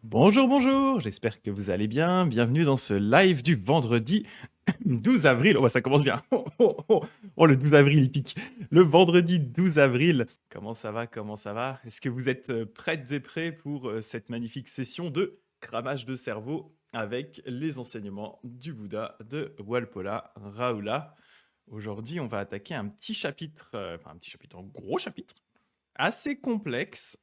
Bonjour, bonjour, j'espère que vous allez bien. Bienvenue dans ce live du vendredi 12 avril. Oh, bah, ça commence bien. Oh, le 12 avril, il pique. Le vendredi 12 avril. Comment ça va? Comment ça va? Est-ce que vous êtes prêtes et prêts pour cette magnifique session de cramage de cerveau avec les enseignements du Bouddha de Walpola Raoula? Aujourd'hui, on va attaquer un petit chapitre, enfin un petit chapitre, un gros chapitre assez complexe,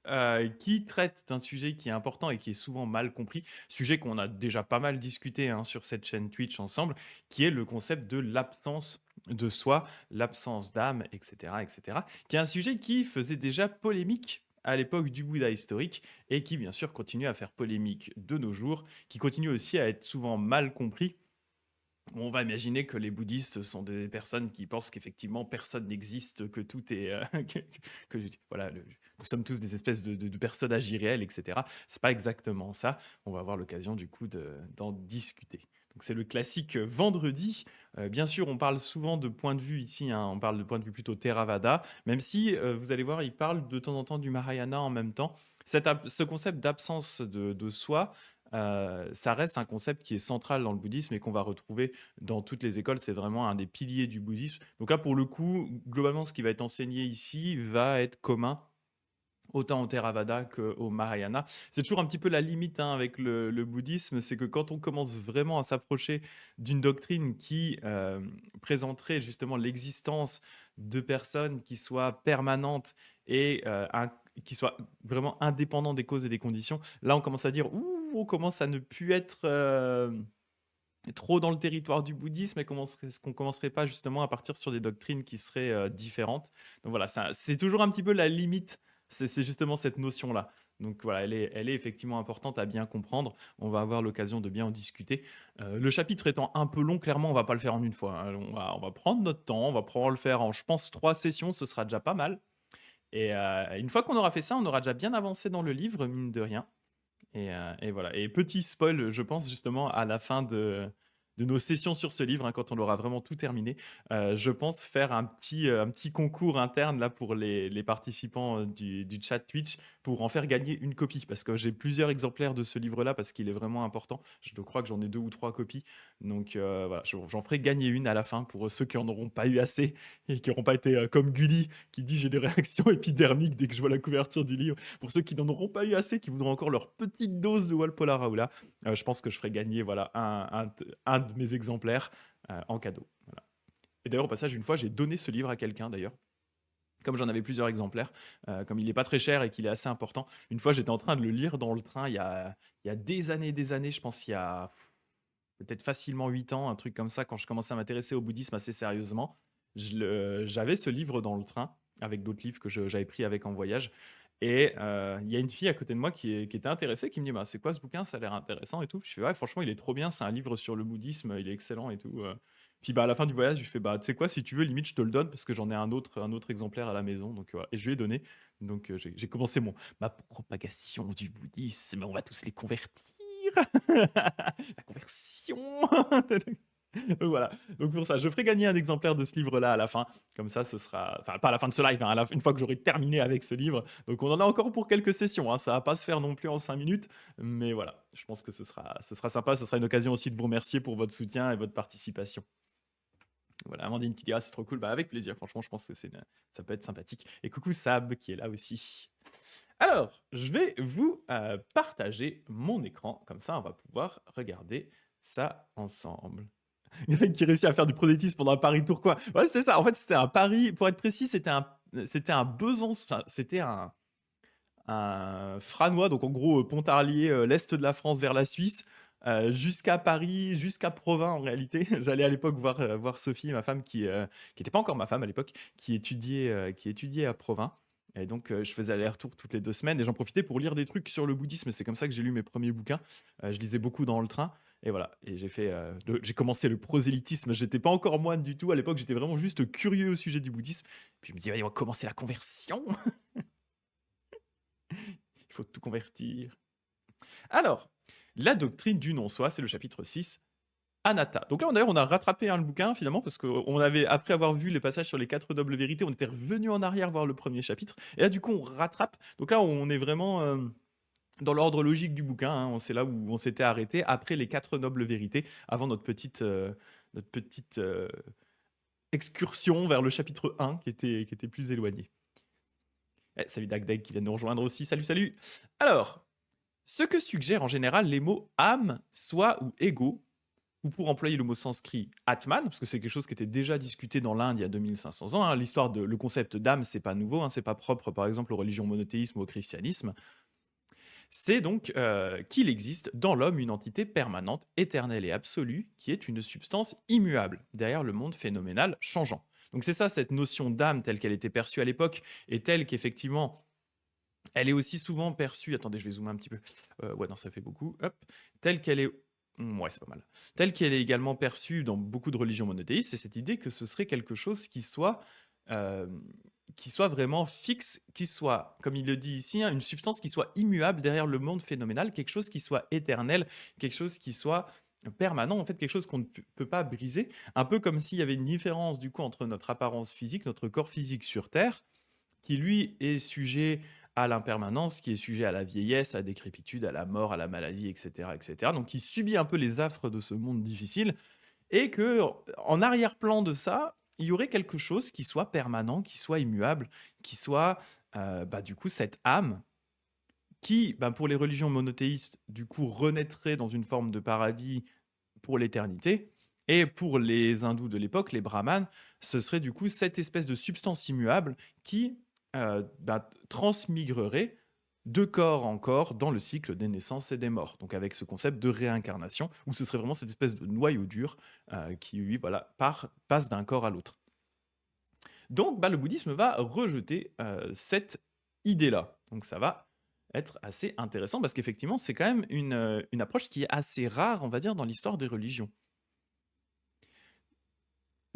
qui traite d'un sujet qui est important et qui est souvent mal compris, sujet qu'on a déjà pas mal discuté, hein, sur cette chaîne Twitch ensemble, qui est le concept de l'absence de soi, l'absence d'âme, etc., etc., qui est un sujet qui faisait déjà polémique à l'époque du Bouddha historique et qui, bien sûr, continue à faire polémique de nos jours, qui continue aussi à être souvent mal compris. On va imaginer que les bouddhistes sont des personnes qui pensent qu'effectivement personne n'existe, que tout est, que voilà, nous sommes tous des espèces de personnages irréels, etc. C'est pas exactement ça. On va avoir l'occasion du coup d'en discuter. Donc c'est le classique vendredi. Bien sûr, on parle souvent de point de vue ici, hein, on parle de point de vue plutôt Theravada, même si vous allez voir, il parle de temps en temps du Mahayana en même temps. Ce concept d'absence de soi, ça reste un concept qui est central dans le bouddhisme et qu'on va retrouver dans toutes les écoles. C'est vraiment un des piliers du bouddhisme. Donc là, pour le coup, globalement, ce qui va être enseigné ici va être commun autant au Theravada qu'au Mahayana. C'est toujours un petit peu la limite, hein, avec le bouddhisme, c'est que quand on commence vraiment à s'approcher d'une doctrine qui présenterait justement l'existence de personnes qui soient permanentes et qui soient vraiment indépendantes des causes et des conditions, là on commence à dire, ouh, on commence à ne plus être trop dans le territoire du bouddhisme, et est-ce qu'on commencerait pas justement à partir sur des doctrines qui seraient différentes. Donc voilà, c'est toujours un petit peu la limite, c'est justement cette notion-là. Donc voilà, elle est effectivement importante à bien comprendre. On va avoir l'occasion de bien en discuter. Le chapitre étant un peu long, clairement, on va pas le faire en une fois, hein. On va prendre notre temps, on va pouvoir le faire en, je pense, 3 sessions, ce sera déjà pas mal. Et une fois qu'on aura fait ça, on aura déjà bien avancé dans le livre, mine de rien. Et voilà. Et petit spoil, je pense justement à la fin de nos sessions sur ce livre, hein, quand on aura vraiment tout terminé, je pense faire un petit concours interne là pour les participants du chat Twitch pour en faire gagner une copie. Parce que j'ai plusieurs exemplaires de ce livre-là parce qu'il est vraiment important. Je crois que j'en ai 2 ou 3 copies. Donc voilà, j'en ferai gagner une à la fin pour ceux qui en auront pas eu assez et qui n'auront pas été comme Gulli qui dit j'ai des réactions épidermiques dès que je vois la couverture du livre. Pour ceux qui n'en auront pas eu assez, qui voudront encore leur petite dose de Walpola Raoula, je pense que je ferai gagner voilà, un de mes exemplaires en cadeau. Voilà. Et d'ailleurs, au passage, une fois, j'ai donné ce livre à quelqu'un, d'ailleurs. Comme j'en avais plusieurs exemplaires, comme il n'est pas très cher et qu'il est assez important, une fois j'étais en train de le lire dans le train il y a des années, je pense il y a peut-être facilement 8 ans, un truc comme ça, quand je commençais à m'intéresser au bouddhisme assez sérieusement. J'avais ce livre dans le train, avec d'autres livres que j'avais pris avec en voyage. Et il y a une fille à côté de moi qui était intéressée, qui me dit bah, c'est quoi ce bouquin? Ça a l'air intéressant et tout. Je fais ouais, franchement, il est trop bien. C'est un livre sur le bouddhisme, il est excellent et tout. Puis bah, à la fin du voyage, je fais bah, tu sais quoi, si tu veux, limite, je te le donne parce que j'en ai un autre exemplaire à la maison. Donc, voilà. Et je lui ai donné. Donc, j'ai commencé ma propagation du bouddhisme. On va tous les convertir. La conversion. Donc voilà. Donc pour ça, je ferai gagner un exemplaire de ce livre-là à la fin. Comme ça, ce sera. Enfin, pas à la fin de ce live, hein, une fois que j'aurai terminé avec ce livre. Donc on en a encore pour quelques sessions, hein. Ça va pas se faire non plus en 5 minutes. Mais voilà. Je pense que ce sera sympa. Ce sera une occasion aussi de vous remercier pour votre soutien et votre participation. Voilà, Amandine qui dit ah, c'est trop cool. Bah, avec plaisir. Franchement, je pense que ça peut être sympathique. Et coucou Sab qui est là aussi. Alors, je vais vous partager mon écran. Comme ça, on va pouvoir regarder ça ensemble. Qui réussit à faire du prosélytisme pendant un pari tourcoing. Ouais, c'était ça. En fait, c'était un pari, pour être précis, c'était un Besançon, enfin, c'était un Franois, donc en gros, Pontarlier, l'est de la France vers la Suisse, jusqu'à Paris, jusqu'à Provins en réalité. J'allais à l'époque voir Sophie, ma femme, qui était pas encore ma femme à l'époque, qui étudiait à Provins. Et donc, je faisais aller-retour toutes les 2 semaines et j'en profitais pour lire des trucs sur le bouddhisme. C'est comme ça que j'ai lu mes premiers bouquins. Je lisais beaucoup dans le train. Et voilà, et j'ai commencé le prosélytisme. J'étais pas encore moine du tout à l'époque, j'étais vraiment juste curieux au sujet du bouddhisme. Puis je me dis, allez, on va commencer la conversion. Il faut tout convertir. Alors, la doctrine du non-soi, c'est le chapitre 6, Anatta. Donc là, d'ailleurs, on a rattrapé, hein, le bouquin finalement, parce qu'on avait, après avoir vu les passages sur les 4 nobles vérités, on était revenu en arrière voir le premier chapitre. Et là, du coup, on rattrape. Donc là, on est vraiment Dans l'ordre logique du bouquin, hein, c'est là où on s'était arrêté après les 4 nobles vérités, avant notre petite excursion vers le chapitre 1 qui était plus éloigné. Eh, salut Dagdag qui vient de nous rejoindre aussi, salut salut. Alors, ce que suggèrent en général les mots âme, soi ou ego, ou pour employer le mot sanskrit Atman, parce que c'est quelque chose qui était déjà discuté dans l'Inde il y a 2500 ans. Hein. L'histoire de le concept d'âme, c'est pas nouveau, hein, c'est pas propre par exemple aux religions monothéismes ou au christianisme. C'est donc qu'il existe dans l'homme une entité permanente, éternelle et absolue, qui est une substance immuable, derrière le monde phénoménal changeant. Donc c'est ça cette notion d'âme telle qu'elle était perçue à l'époque, et telle qu'effectivement elle est aussi souvent perçue. Attendez, je vais zoomer un petit peu. Ouais, non, ça fait beaucoup. Hop. Telle qu'elle est. Ouais, c'est pas mal. Telle qu'elle est également perçue dans beaucoup de religions monothéistes, c'est cette idée que ce serait quelque chose euh, qui soit vraiment fixe, qui soit, comme il le dit ici, hein, une substance qui soit immuable derrière le monde phénoménal, quelque chose qui soit éternel, quelque chose qui soit permanent, en fait, quelque chose qu'on ne peut pas briser. Un peu comme s'il y avait une différence, du coup, entre notre apparence physique, notre corps physique sur Terre, qui lui est sujet à l'impermanence, qui est sujet à la vieillesse, à la décrépitude, à la mort, à la maladie, etc., etc. Donc qui subit un peu les affres de ce monde difficile, et que en arrière-plan de ça, il y aurait quelque chose qui soit permanent, qui soit immuable, qui soit du coup cette âme qui, pour les religions monothéistes, du coup renaîtrait dans une forme de paradis pour l'éternité. Et pour les hindous de l'époque, les brahmanes, ce serait du coup cette espèce de substance immuable qui transmigrerait de corps en corps dans le cycle des naissances et des morts. Donc avec ce concept de réincarnation, où ce serait vraiment cette espèce de noyau dur qui, lui, voilà, passe d'un corps à l'autre. Donc le bouddhisme va rejeter cette idée-là. Donc ça va être assez intéressant parce qu'effectivement, c'est quand même une approche qui est assez rare, on va dire, dans l'histoire des religions.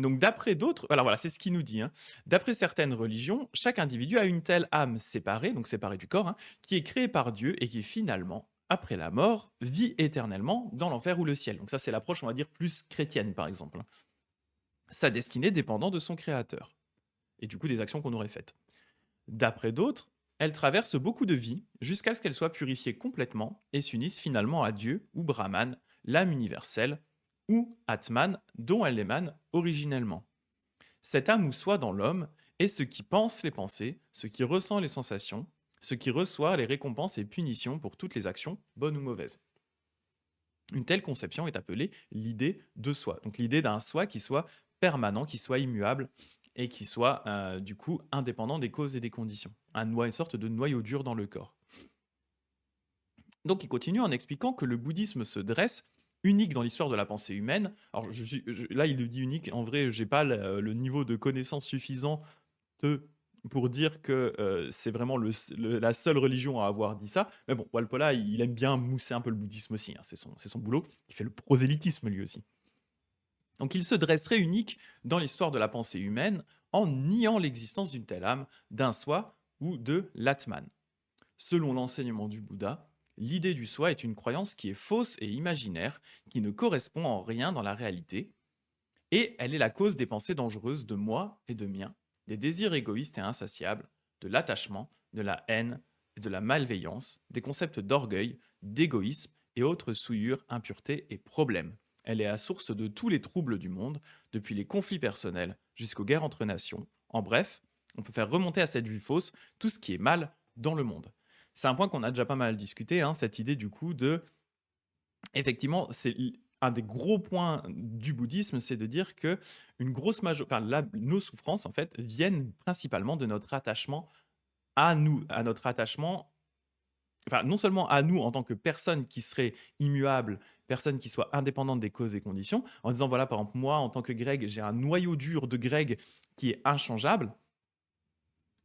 Donc d'après d'autres, alors voilà, c'est ce qu'il nous dit. Hein. D'après certaines religions, chaque individu a une telle âme séparée, donc séparée du corps, hein, qui est créée par Dieu et qui finalement, après la mort, vit éternellement dans l'enfer ou le ciel. Donc ça, c'est l'approche, on va dire, plus chrétienne, par exemple. Sa destinée dépendant de son créateur, et du coup des actions qu'on aurait faites. D'après d'autres, elle traverse beaucoup de vies jusqu'à ce qu'elle soit purifiée complètement et s'unisse finalement à Dieu ou Brahman, l'âme universelle, ou Atman, dont elle émane originellement. Cette âme ou soi dans l'homme est ce qui pense les pensées, ce qui ressent les sensations, ce qui reçoit les récompenses et punitions pour toutes les actions, bonnes ou mauvaises. Une telle conception est appelée l'idée de soi. Donc l'idée d'un soi qui soit permanent, qui soit immuable et qui soit du coup indépendant des causes et des conditions. Une sorte de noyau dur dans le corps. Donc il continue en expliquant que le bouddhisme se dresse unique dans l'histoire de la pensée humaine. Alors là, il le dit unique. En vrai, j'ai pas le niveau de connaissance suffisant pour dire que c'est vraiment la seule religion à avoir dit ça. Mais bon, Walpola, il aime bien mousser un peu le bouddhisme aussi. Hein. C'est son boulot. Il fait le prosélytisme lui aussi. Donc il se dresserait unique dans l'histoire de la pensée humaine en niant l'existence d'une telle âme, d'un soi ou de l'Atman. Selon l'enseignement du Bouddha, l'idée du soi est une croyance qui est fausse et imaginaire, qui ne correspond en rien dans la réalité, et elle est la cause des pensées dangereuses de moi et de mien, des désirs égoïstes et insatiables, de l'attachement, de la haine et de la malveillance, des concepts d'orgueil, d'égoïsme et autres souillures, impuretés et problèmes. Elle est la source de tous les troubles du monde, depuis les conflits personnels jusqu'aux guerres entre nations. En bref, on peut faire remonter à cette vue fausse tout ce qui est mal dans le monde. C'est un point qu'on a déjà pas mal discuté, hein, cette idée du coup de... Effectivement, c'est un des gros points du bouddhisme, c'est de dire que nos souffrances, en fait, viennent principalement de notre attachement à nous, à notre attachement, enfin, non seulement à nous en tant que personne qui serait immuable, personne qui soit indépendante des causes et conditions, en disant, voilà, par exemple, moi, en tant que Greg, j'ai un noyau dur de Greg qui est inchangeable,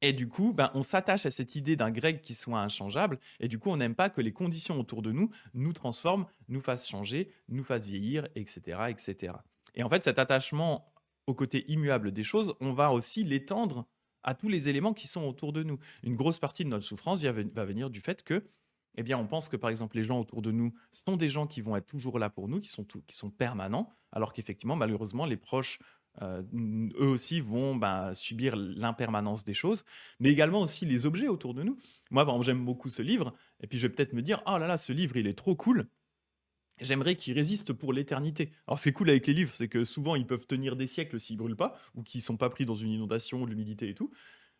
et du coup, on s'attache à cette idée d'un grec qui soit inchangeable, et du coup, on n'aime pas que les conditions autour de nous nous transforment, nous fassent changer, nous fassent vieillir, etc., etc. Et en fait, cet attachement au côté immuable des choses, on va aussi l'étendre à tous les éléments qui sont autour de nous. Une grosse partie de notre souffrance va venir du fait que, eh bien, on pense que par exemple les gens autour de nous sont des gens qui vont être toujours là pour nous, qui sont permanents, alors qu'effectivement, malheureusement, les proches eux aussi vont subir l'impermanence des choses, mais également aussi les objets autour de nous. Moi, par exemple, j'aime beaucoup ce livre, et puis je vais peut-être me dire, oh là là, ce livre, il est trop cool. J'aimerais qu'il résiste pour l'éternité. Alors, ce qui est cool avec les livres, c'est que souvent, ils peuvent tenir des siècles s'ils brûlent pas, ou qu'ils sont pas pris dans une inondation, de l'humidité et tout.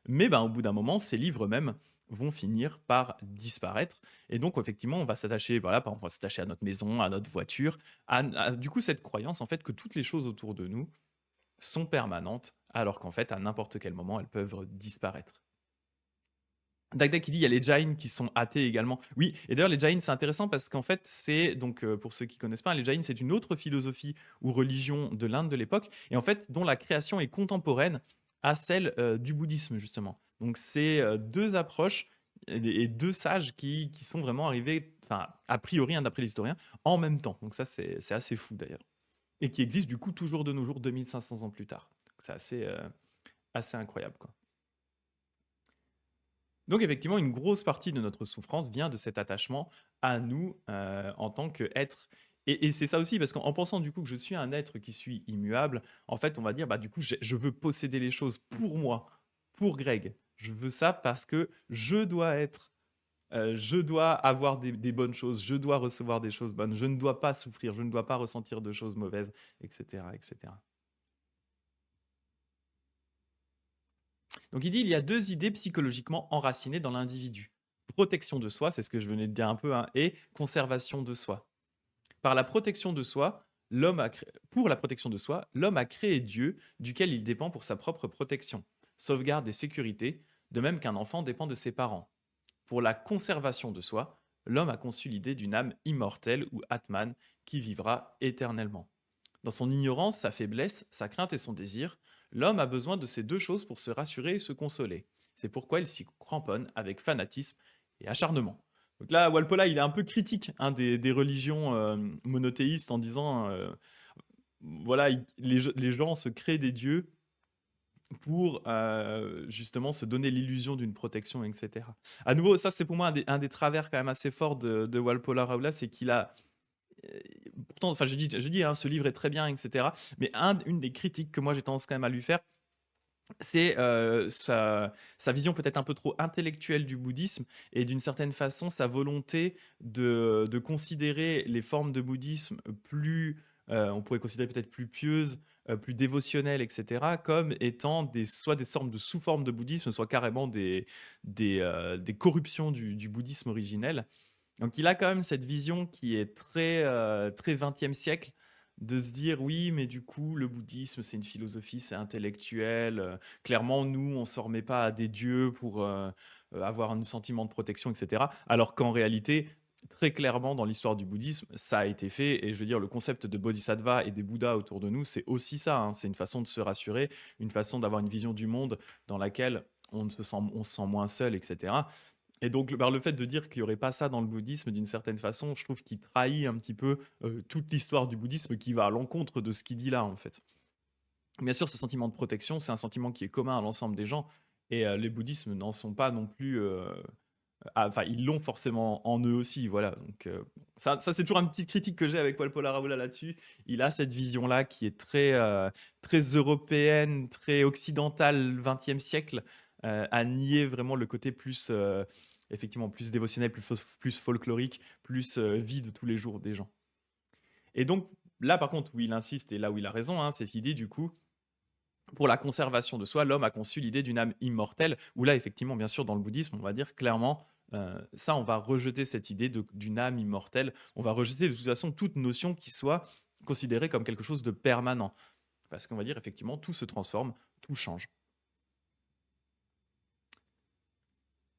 Mais au bout d'un moment, ces livres même vont finir par disparaître. Et donc, effectivement, on va s'attacher, voilà, par exemple, on va s'attacher à notre maison, à notre voiture, du coup, cette croyance, en fait, que toutes les choses autour de nous sont permanentes, alors qu'en fait, à n'importe quel moment, elles peuvent disparaître. Dagda qui dit il y a les Jains qui sont athées également. Oui, et d'ailleurs les Jains c'est intéressant parce qu'en fait c'est donc pour ceux qui connaissent pas, les Jains c'est une autre philosophie ou religion de l'Inde de l'époque et en fait dont la création est contemporaine à celle du bouddhisme justement. Donc c'est deux approches et deux sages qui sont vraiment arrivés, enfin a priori d'après l'historien, en même temps. Donc ça c'est assez fou d'ailleurs et qui existe du coup toujours de nos jours 2500 ans plus tard. Donc, c'est assez incroyable quoi. Donc effectivement, une grosse partie de notre souffrance vient de cet attachement à nous en tant qu'être. Et c'est ça aussi, parce qu'en pensant du coup que je suis un être qui suis immuable, en fait, on va dire, du coup, je veux posséder les choses pour moi, pour Greg. Je veux ça parce que je dois être, je dois avoir des bonnes choses, je dois recevoir des choses bonnes, je ne dois pas souffrir, je ne dois pas ressentir de choses mauvaises, etc., etc. Donc il dit il y a deux idées psychologiquement enracinées dans l'individu. Protection de soi, c'est ce que je venais de dire un peu, hein, et conservation de soi. Par la protection de soi, pour la protection de soi, l'homme a créé Dieu, duquel il dépend pour sa propre protection, sauvegarde et sécurité, de même qu'un enfant dépend de ses parents. Pour la conservation de soi, l'homme a conçu l'idée d'une âme immortelle ou Atman qui vivra éternellement. Dans son ignorance, sa faiblesse, sa crainte et son désir, l'homme a besoin de ces deux choses pour se rassurer et se consoler. C'est pourquoi il s'y cramponne avec fanatisme et acharnement. Donc là, Walpola, il est un peu critique des religions monothéistes en disant, voilà, les gens se créent des dieux pour justement se donner l'illusion d'une protection, etc. À nouveau, ça c'est pour moi un des travers quand même assez forts de Walpola Raoula, c'est qu'il a pourtant, enfin, je dis, hein, ce livre est très bien, etc. Mais une des critiques que moi j'ai tendance quand même à lui faire, c'est sa vision peut-être un peu trop intellectuelle du bouddhisme et d'une certaine façon sa volonté de considérer les formes de bouddhisme plus, on pourrait considérer peut-être plus pieuses, plus dévotionnelles, etc., comme étant soit des sortes de sous-formes de bouddhisme, soit carrément des corruptions du bouddhisme originel. Donc il a quand même cette vision qui est très, très 20e siècle, de se dire oui, mais du coup, le bouddhisme, c'est une philosophie, c'est intellectuel. Clairement, nous, on ne s'en remet pas à des dieux pour avoir un sentiment de protection, etc. Alors qu'en réalité, très clairement, dans l'histoire du bouddhisme, ça a été fait. Et je veux dire, le concept de bodhisattva et des bouddhas autour de nous, c'est aussi ça, hein. C'est une façon de se rassurer, une façon d'avoir une vision du monde dans laquelle on se sent moins seul, etc. Et donc, par le fait de dire qu'il n'y aurait pas ça dans le bouddhisme, d'une certaine façon, je trouve qu'il trahit un petit peu toute l'histoire du bouddhisme qui va à l'encontre de ce qu'il dit là, en fait. Bien sûr, ce sentiment de protection, c'est un sentiment qui est commun à l'ensemble des gens, et les bouddhismes n'en sont pas non plus... enfin, ils l'ont forcément en eux aussi, voilà. Donc, ça c'est toujours une petite critique que j'ai avec Walpola Raoula là-dessus. Il a cette vision-là qui est très européenne, très occidentale, 20e siècle, à nier vraiment le côté plus, effectivement, plus dévotionnel, plus folklorique, plus vie de tous les jours des gens. Et donc, là, par contre, où il insiste, et là où il a raison, hein, c'est cette idée, du coup, pour la conservation de soi, l'homme a conçu l'idée d'une âme immortelle, où là, effectivement, bien sûr, dans le bouddhisme, on va dire clairement, ça, on va rejeter cette idée d'une âme immortelle. On va rejeter de toute façon toute notion qui soit considérée comme quelque chose de permanent. Parce qu'on va dire, effectivement, tout se transforme, tout change.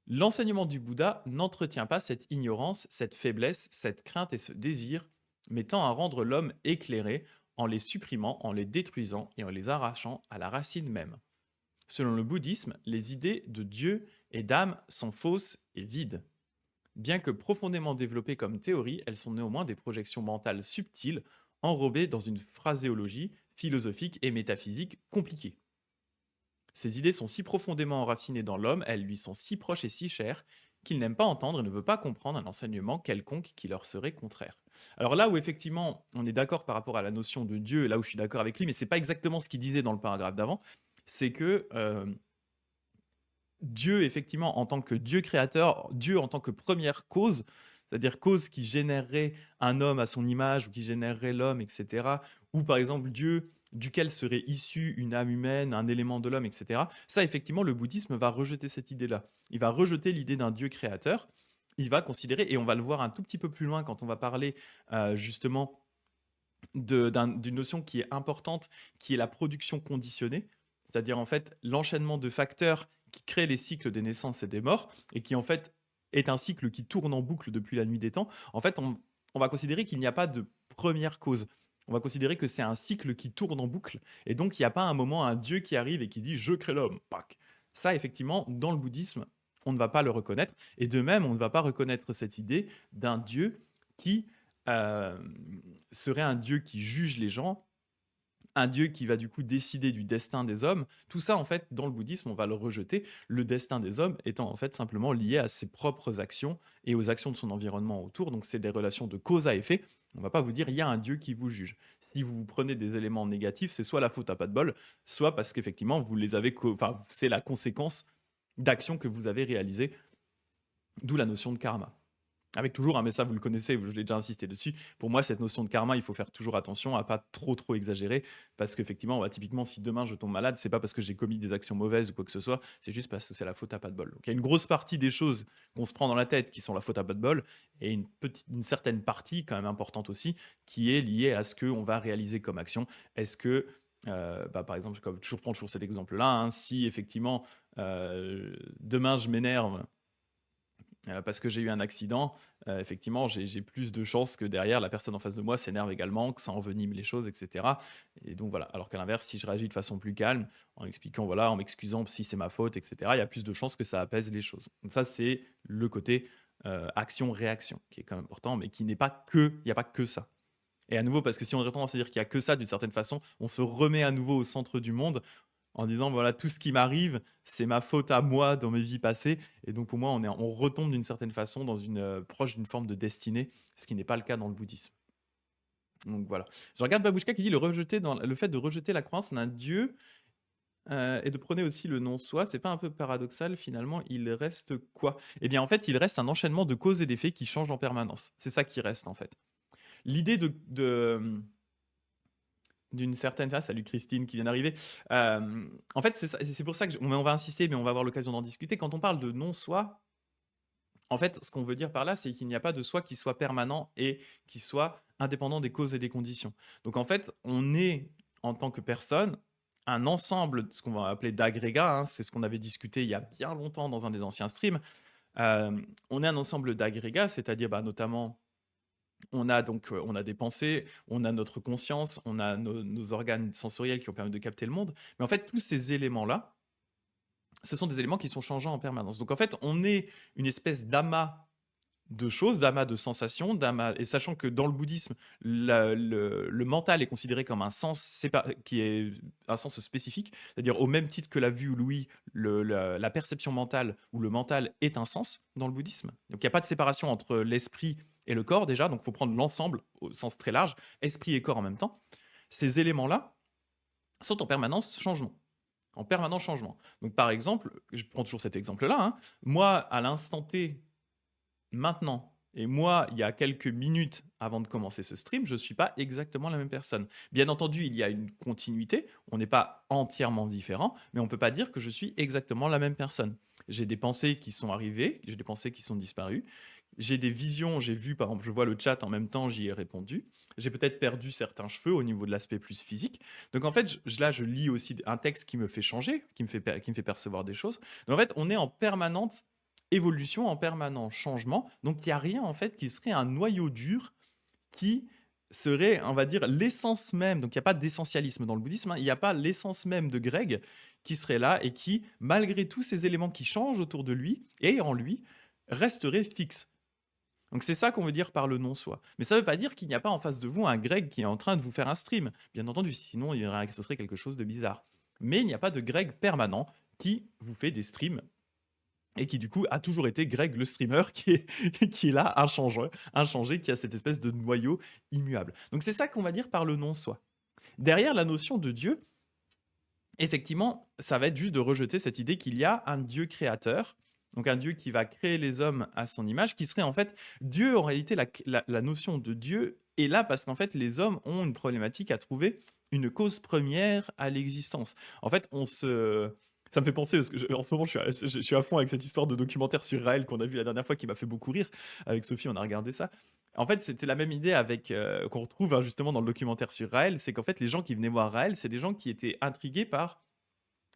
L'enseignement du Bouddha n'entretient pas cette ignorance, cette faiblesse, cette crainte et ce désir, mais tend à rendre l'homme éclairé en les supprimant, en les détruisant et en les arrachant à la racine même. Selon le bouddhisme, les idées de Dieu et d'âme sont fausses et vides. Bien que profondément développées comme théorie, elles sont néanmoins des projections mentales subtiles, enrobées dans une phraséologie philosophique et métaphysique compliquée. Ces idées sont si profondément enracinées dans l'homme, elles lui sont si proches et si chères, qu'il n'aime pas entendre et ne veut pas comprendre un enseignement quelconque qui leur serait contraire. Alors là où effectivement on est d'accord par rapport à la notion de Dieu, et là où je suis d'accord avec lui, mais c'est pas exactement ce qu'il disait dans le paragraphe d'avant, c'est que Dieu, effectivement, en tant que Dieu créateur, Dieu en tant que première cause, c'est-à-dire cause qui générerait un homme à son image ou qui générerait l'homme, etc. Ou par exemple Dieu duquel serait issue une âme humaine, un élément de l'homme, etc. Ça, effectivement, le bouddhisme va rejeter cette idée-là. Il va rejeter l'idée d'un Dieu créateur. Il va considérer, et on va le voir un tout petit peu plus loin quand on va parler justement d'une notion qui est importante, qui est la production conditionnée, c'est-à-dire en fait l'enchaînement de facteurs qui créent les cycles des naissances et des morts, et qui en fait est un cycle qui tourne en boucle depuis la nuit des temps. En fait, on va considérer qu'il n'y a pas de première cause. On va considérer que c'est un cycle qui tourne en boucle, et donc il n'y a pas un moment un Dieu qui arrive et qui dit je crée l'homme. Pac. Ça, effectivement, dans le bouddhisme, on ne va pas le reconnaître, et de même, on ne va pas reconnaître cette idée d'un Dieu qui euh, serait un Dieu qui juge les gens, un Dieu qui va du coup décider du destin des hommes. Tout ça, en fait, dans le bouddhisme, on va le rejeter, le destin des hommes étant en fait simplement lié à ses propres actions et aux actions de son environnement autour. Donc c'est des relations de cause à effet. On va pas vous dire il y a un Dieu qui vous juge. Si vous prenez des éléments négatifs, c'est soit la faute à pas de bol, soit parce qu'effectivement vous les avez, enfin c'est la conséquence d'actions que vous avez réalisées, d'où la notion de karma. Avec toujours, mais ça vous le connaissez, je l'ai déjà insisté dessus. Pour moi, cette notion de karma, il faut faire toujours attention à pas trop exagérer, parce qu'effectivement, bah, typiquement, si demain je tombe malade, c'est pas parce que j'ai commis des actions mauvaises ou quoi que ce soit, c'est juste parce que c'est la faute à pas de bol. Donc il y a une grosse partie des choses qu'on se prend dans la tête qui sont la faute à pas de bol, et une certaine partie, quand même importante aussi, qui est liée à ce qu'on va réaliser comme action. Est-ce que bah, par exemple, comme je prends toujours cet exemple-là, hein, si effectivement demain je m'énerve parce que j'ai eu un accident, effectivement, j'ai plus de chances que derrière, la personne en face de moi s'énerve également, que ça envenime les choses, etc. Et donc voilà. Alors qu'à l'inverse, si je réagis de façon plus calme, en expliquant, voilà, en m'excusant si c'est ma faute, etc., il y a plus de chances que ça apaise les choses. Donc ça, c'est le côté action-réaction, qui est quand même important, mais qui n'est pas que, il n'y a pas que ça. Et à nouveau, parce que si on aurait tendance à dire qu'il n'y a que ça, d'une certaine façon, on se remet à nouveau au centre du monde, en disant voilà, tout ce qui m'arrive, c'est ma faute à moi dans mes vies passées. Et donc pour moi, on retombe d'une certaine façon dans une proche d'une forme de destinée, ce qui n'est pas le cas dans le bouddhisme. Donc voilà. Je regarde Babushka qui dit le fait de rejeter la croyance en un dieu et de prôner aussi le non-soi, c'est pas un peu paradoxal finalement? Il reste quoi? Eh bien en fait, il reste un enchaînement de causes et d'effets qui changent en permanence. C'est ça qui reste en fait. L'idée d'une certaine phase, salut Christine qui vient d'arriver. En fait, c'est pour ça que on va insister, mais on va avoir l'occasion d'en discuter. Quand on parle de non-soi, en fait, ce qu'on veut dire par là, c'est qu'il n'y a pas de soi qui soit permanent et qui soit indépendant des causes et des conditions. Donc en fait, on est, en tant que personne, un ensemble, ce qu'on va appeler d'agrégats, hein, c'est ce qu'on avait discuté il y a bien longtemps dans un des anciens streams. On est un ensemble d'agrégats, c'est-à-dire bah, notamment on a donc on a des pensées, on a notre conscience, on a nos organes sensoriels qui ont permis de capter le monde. Mais en fait, tous ces éléments-là, ce sont des éléments qui sont changeants en permanence. Donc en fait, on est une espèce d'amas de choses, d'amas de sensations, d'amas, et sachant que dans le bouddhisme, le mental est considéré comme un sens qui est un sens spécifique, c'est-à-dire au même titre que la vue ou l'ouïe, la perception mentale ou le mental est un sens dans le bouddhisme. Donc il n'y a pas de séparation entre l'esprit et le corps déjà, donc il faut prendre l'ensemble au sens très large, esprit et corps en même temps. Ces éléments-là sont en permanence changement. En permanent changement. Donc par exemple, je prends toujours cet exemple-là, hein, moi à l'instant T, maintenant, et moi, il y a quelques minutes avant de commencer ce stream, je ne suis pas exactement la même personne. Bien entendu, il y a une continuité, on n'est pas entièrement différent, mais on ne peut pas dire que je suis exactement la même personne. J'ai des pensées qui sont arrivées, j'ai des pensées qui sont disparues, j'ai des visions, j'ai vu, par exemple, je vois le chat en même temps, j'y ai répondu, j'ai peut-être perdu certains cheveux au niveau de l'aspect plus physique. Donc en fait, là, je lis aussi un texte qui me fait changer, qui me fait percevoir des choses. Donc en fait, on est en permanente évolution, en permanent changement. Donc il n'y a rien en fait qui serait un noyau dur qui serait, on va dire, l'essence même. Donc il n'y a pas d'essentialisme dans le bouddhisme, hein. Il n'y a pas l'essence même de Greg qui serait là et qui, malgré tous ces éléments qui changent autour de lui et en lui, resterait fixe. Donc c'est ça qu'on veut dire par le non-soi. Mais ça ne veut pas dire qu'il n'y a pas en face de vous un Greg qui est en train de vous faire un stream. Bien entendu, sinon ce serait quelque chose de bizarre. Mais il n'y a pas de Greg permanent qui vous fait des streams et qui du coup a toujours été Greg le streamer qui est là, inchangé, qui a cette espèce de noyau immuable. Donc c'est ça qu'on va dire par le non-soi. Derrière la notion de Dieu, effectivement, ça va être juste de rejeter cette idée qu'il y a un Dieu créateur, donc un Dieu qui va créer les hommes à son image, qui serait en fait Dieu. En réalité, la notion de Dieu est là parce qu'en fait, les hommes ont une problématique à trouver une cause première à l'existence. En fait, ça me fait penser, parce que en ce moment, je suis à fond avec cette histoire de documentaire sur Raël qu'on a vu la dernière fois qui m'a fait beaucoup rire. Avec Sophie, on a regardé ça. En fait, c'était la même idée avec qu'on retrouve justement dans le documentaire sur Raël, c'est qu'en fait les gens qui venaient voir Raël, c'est des gens qui étaient intrigués par,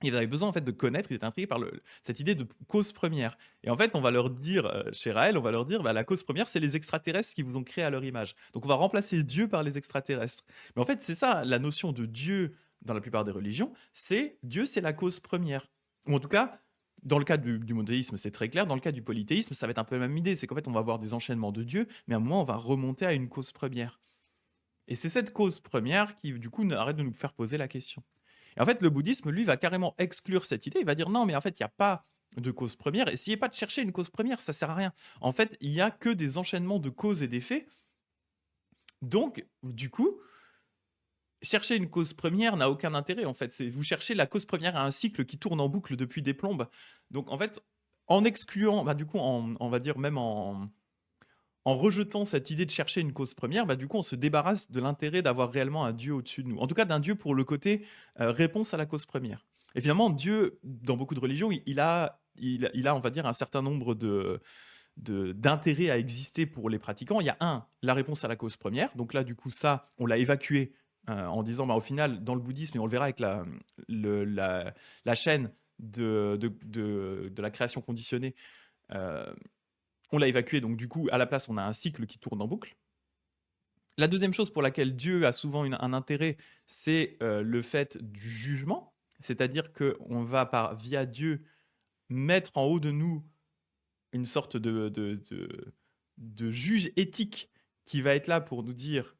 ils avaient besoin en fait de connaître, ils étaient intrigués par cette idée de cause première. Et en fait, on va leur dire chez Raël, on va leur dire, bah, la cause première, c'est les extraterrestres qui vous ont créé à leur image. Donc on va remplacer Dieu par les extraterrestres. Mais en fait, c'est ça la notion de Dieu dans la plupart des religions, c'est Dieu, c'est la cause première. Ou en tout cas, dans le cas du monothéisme, c'est très clair. Dans le cas du polythéisme, ça va être un peu la même idée. C'est qu'en fait, on va avoir des enchaînements de dieux, mais à un moment, on va remonter à une cause première. Et c'est cette cause première qui, du coup, arrête de nous faire poser la question. Et en fait, le bouddhisme, lui, va carrément exclure cette idée. Il va dire non, mais en fait, il n'y a pas de cause première. Essayez pas de chercher une cause première, ça sert à rien. En fait, il n'y a que des enchaînements de causes et d'effets. Donc, du coup, chercher une cause première n'a aucun intérêt, en fait. Vous cherchez la cause première à un cycle qui tourne en boucle depuis des plombes. Donc, en fait, en excluant, bah, du coup, on va dire même en rejetant cette idée de chercher une cause première, bah, du coup, on se débarrasse de l'intérêt d'avoir réellement un Dieu au-dessus de nous. En tout cas, d'un Dieu pour le côté réponse à la cause première. Et finalement, Dieu, dans beaucoup de religions, il a, on va dire, un certain nombre d'intérêts à exister pour les pratiquants. Il y a la réponse à la cause première. Donc là, du coup, ça, on l'a évacué en disant, bah, au final, dans le bouddhisme, et on le verra avec la chaîne de la création conditionnée, euh, on l'a évacué, donc du coup, à la place, on a un cycle qui tourne en boucle. La deuxième chose pour laquelle Dieu a souvent un intérêt, c'est le fait du jugement, c'est-à-dire qu'on va, via Dieu, mettre en haut de nous une sorte de juge éthique qui va être là pour nous dire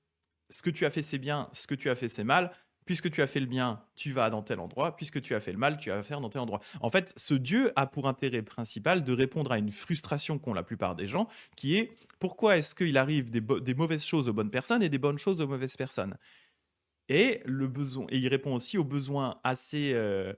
ce que tu as fait c'est bien, ce que tu as fait c'est mal. Puisque tu as fait le bien, tu vas dans tel endroit. Puisque tu as fait le mal, tu vas faire dans tel endroit. En fait, ce Dieu a pour intérêt principal de répondre à une frustration qu'ont la plupart des gens, qui est pourquoi est-ce qu'il arrive des mauvaises choses aux bonnes personnes et des bonnes choses aux mauvaises personnes. Et il répond aussi au besoin assez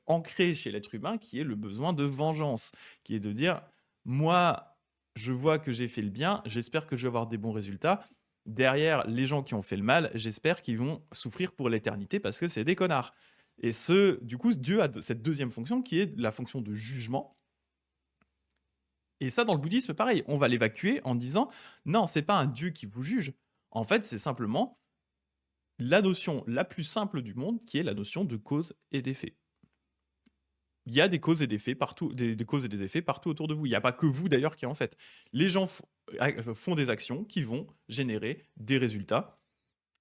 ancré chez l'être humain, qui est le besoin de vengeance, qui est de dire, moi, je vois que j'ai fait le bien, j'espère que je vais avoir des bons résultats. Derrière, les gens qui ont fait le mal, j'espère qu'ils vont souffrir pour l'éternité parce que c'est des connards. Et du coup, Dieu a cette deuxième fonction qui est la fonction de jugement. Et ça, dans le bouddhisme, pareil, on va l'évacuer en disant, non, c'est pas un Dieu qui vous juge. En fait, c'est simplement la notion la plus simple du monde, qui est la notion de cause et d'effet. Il y a des causes et des effets partout, des causes et des effets partout autour de vous. Il n'y a pas que vous d'ailleurs qui en faites. Les gens font des actions qui vont générer des résultats.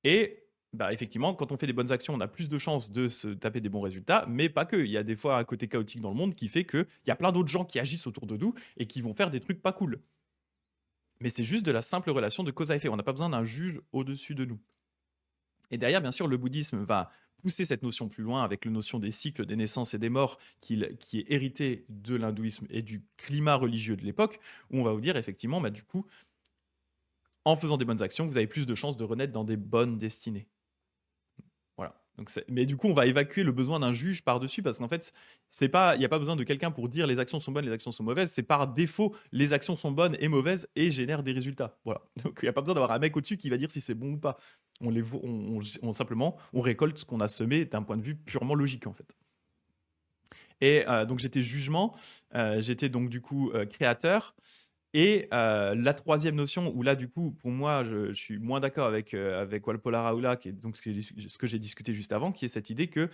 Et bah, effectivement, quand on fait des bonnes actions, on a plus de chances de se taper des bons résultats, mais pas que. Il y a des fois un côté chaotique dans le monde qui fait qu'il y a plein d'autres gens qui agissent autour de nous et qui vont faire des trucs pas cool. Mais c'est juste de la simple relation de cause à effet. On n'a pas besoin d'un juge au-dessus de nous. Et derrière, bien sûr, le bouddhisme va pousser cette notion plus loin avec la notion des cycles, des naissances et des morts qui est hérité de l'hindouisme et du climat religieux de l'époque, où on va vous dire effectivement, bah, du coup, en faisant des bonnes actions, vous avez plus de chances de renaître dans des bonnes destinées. Voilà. Mais du coup, on va évacuer le besoin d'un juge par-dessus parce qu'en fait, il n'y a pas besoin de quelqu'un pour dire les actions sont bonnes, les actions sont mauvaises. C'est par défaut, les actions sont bonnes et mauvaises et génèrent des résultats. Voilà. Donc il n'y a pas besoin d'avoir un mec au-dessus qui va dire si c'est bon ou pas. Simplement, on récolte ce qu'on a semé d'un point de vue purement logique en fait. Et donc j'étais jugement, j'étais donc du coup créateur. Et la troisième notion, où là, du coup, pour moi, je suis moins d'accord avec Walpola Raoula, qui est donc ce que j'ai discuté juste avant, qui est cette idée que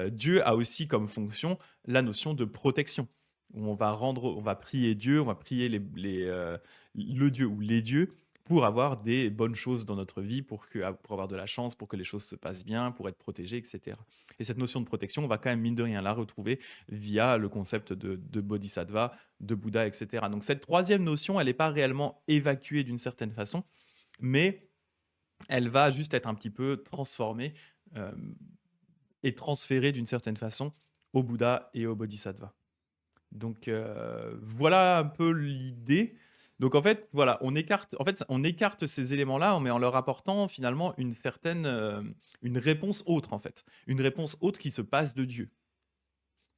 Dieu a aussi comme fonction la notion de protection. Où on va prier Dieu, on va prier le Dieu ou les dieux pour avoir des bonnes choses dans notre vie, pour avoir de la chance, pour que les choses se passent bien, pour être protégé, etc. Et cette notion de protection, on va quand même, mine de rien, la retrouver via le concept de bodhisattva, de Bouddha, etc. Donc cette troisième notion, elle n'est pas réellement évacuée d'une certaine façon, mais elle va juste être un petit peu transformée et transférée d'une certaine façon au Bouddha et au bodhisattva. Donc voilà un peu l'idée. Donc en fait, voilà, on écarte ces éléments-là, mais en leur apportant finalement une certaine une réponse autre en fait, une réponse autre qui se passe de Dieu.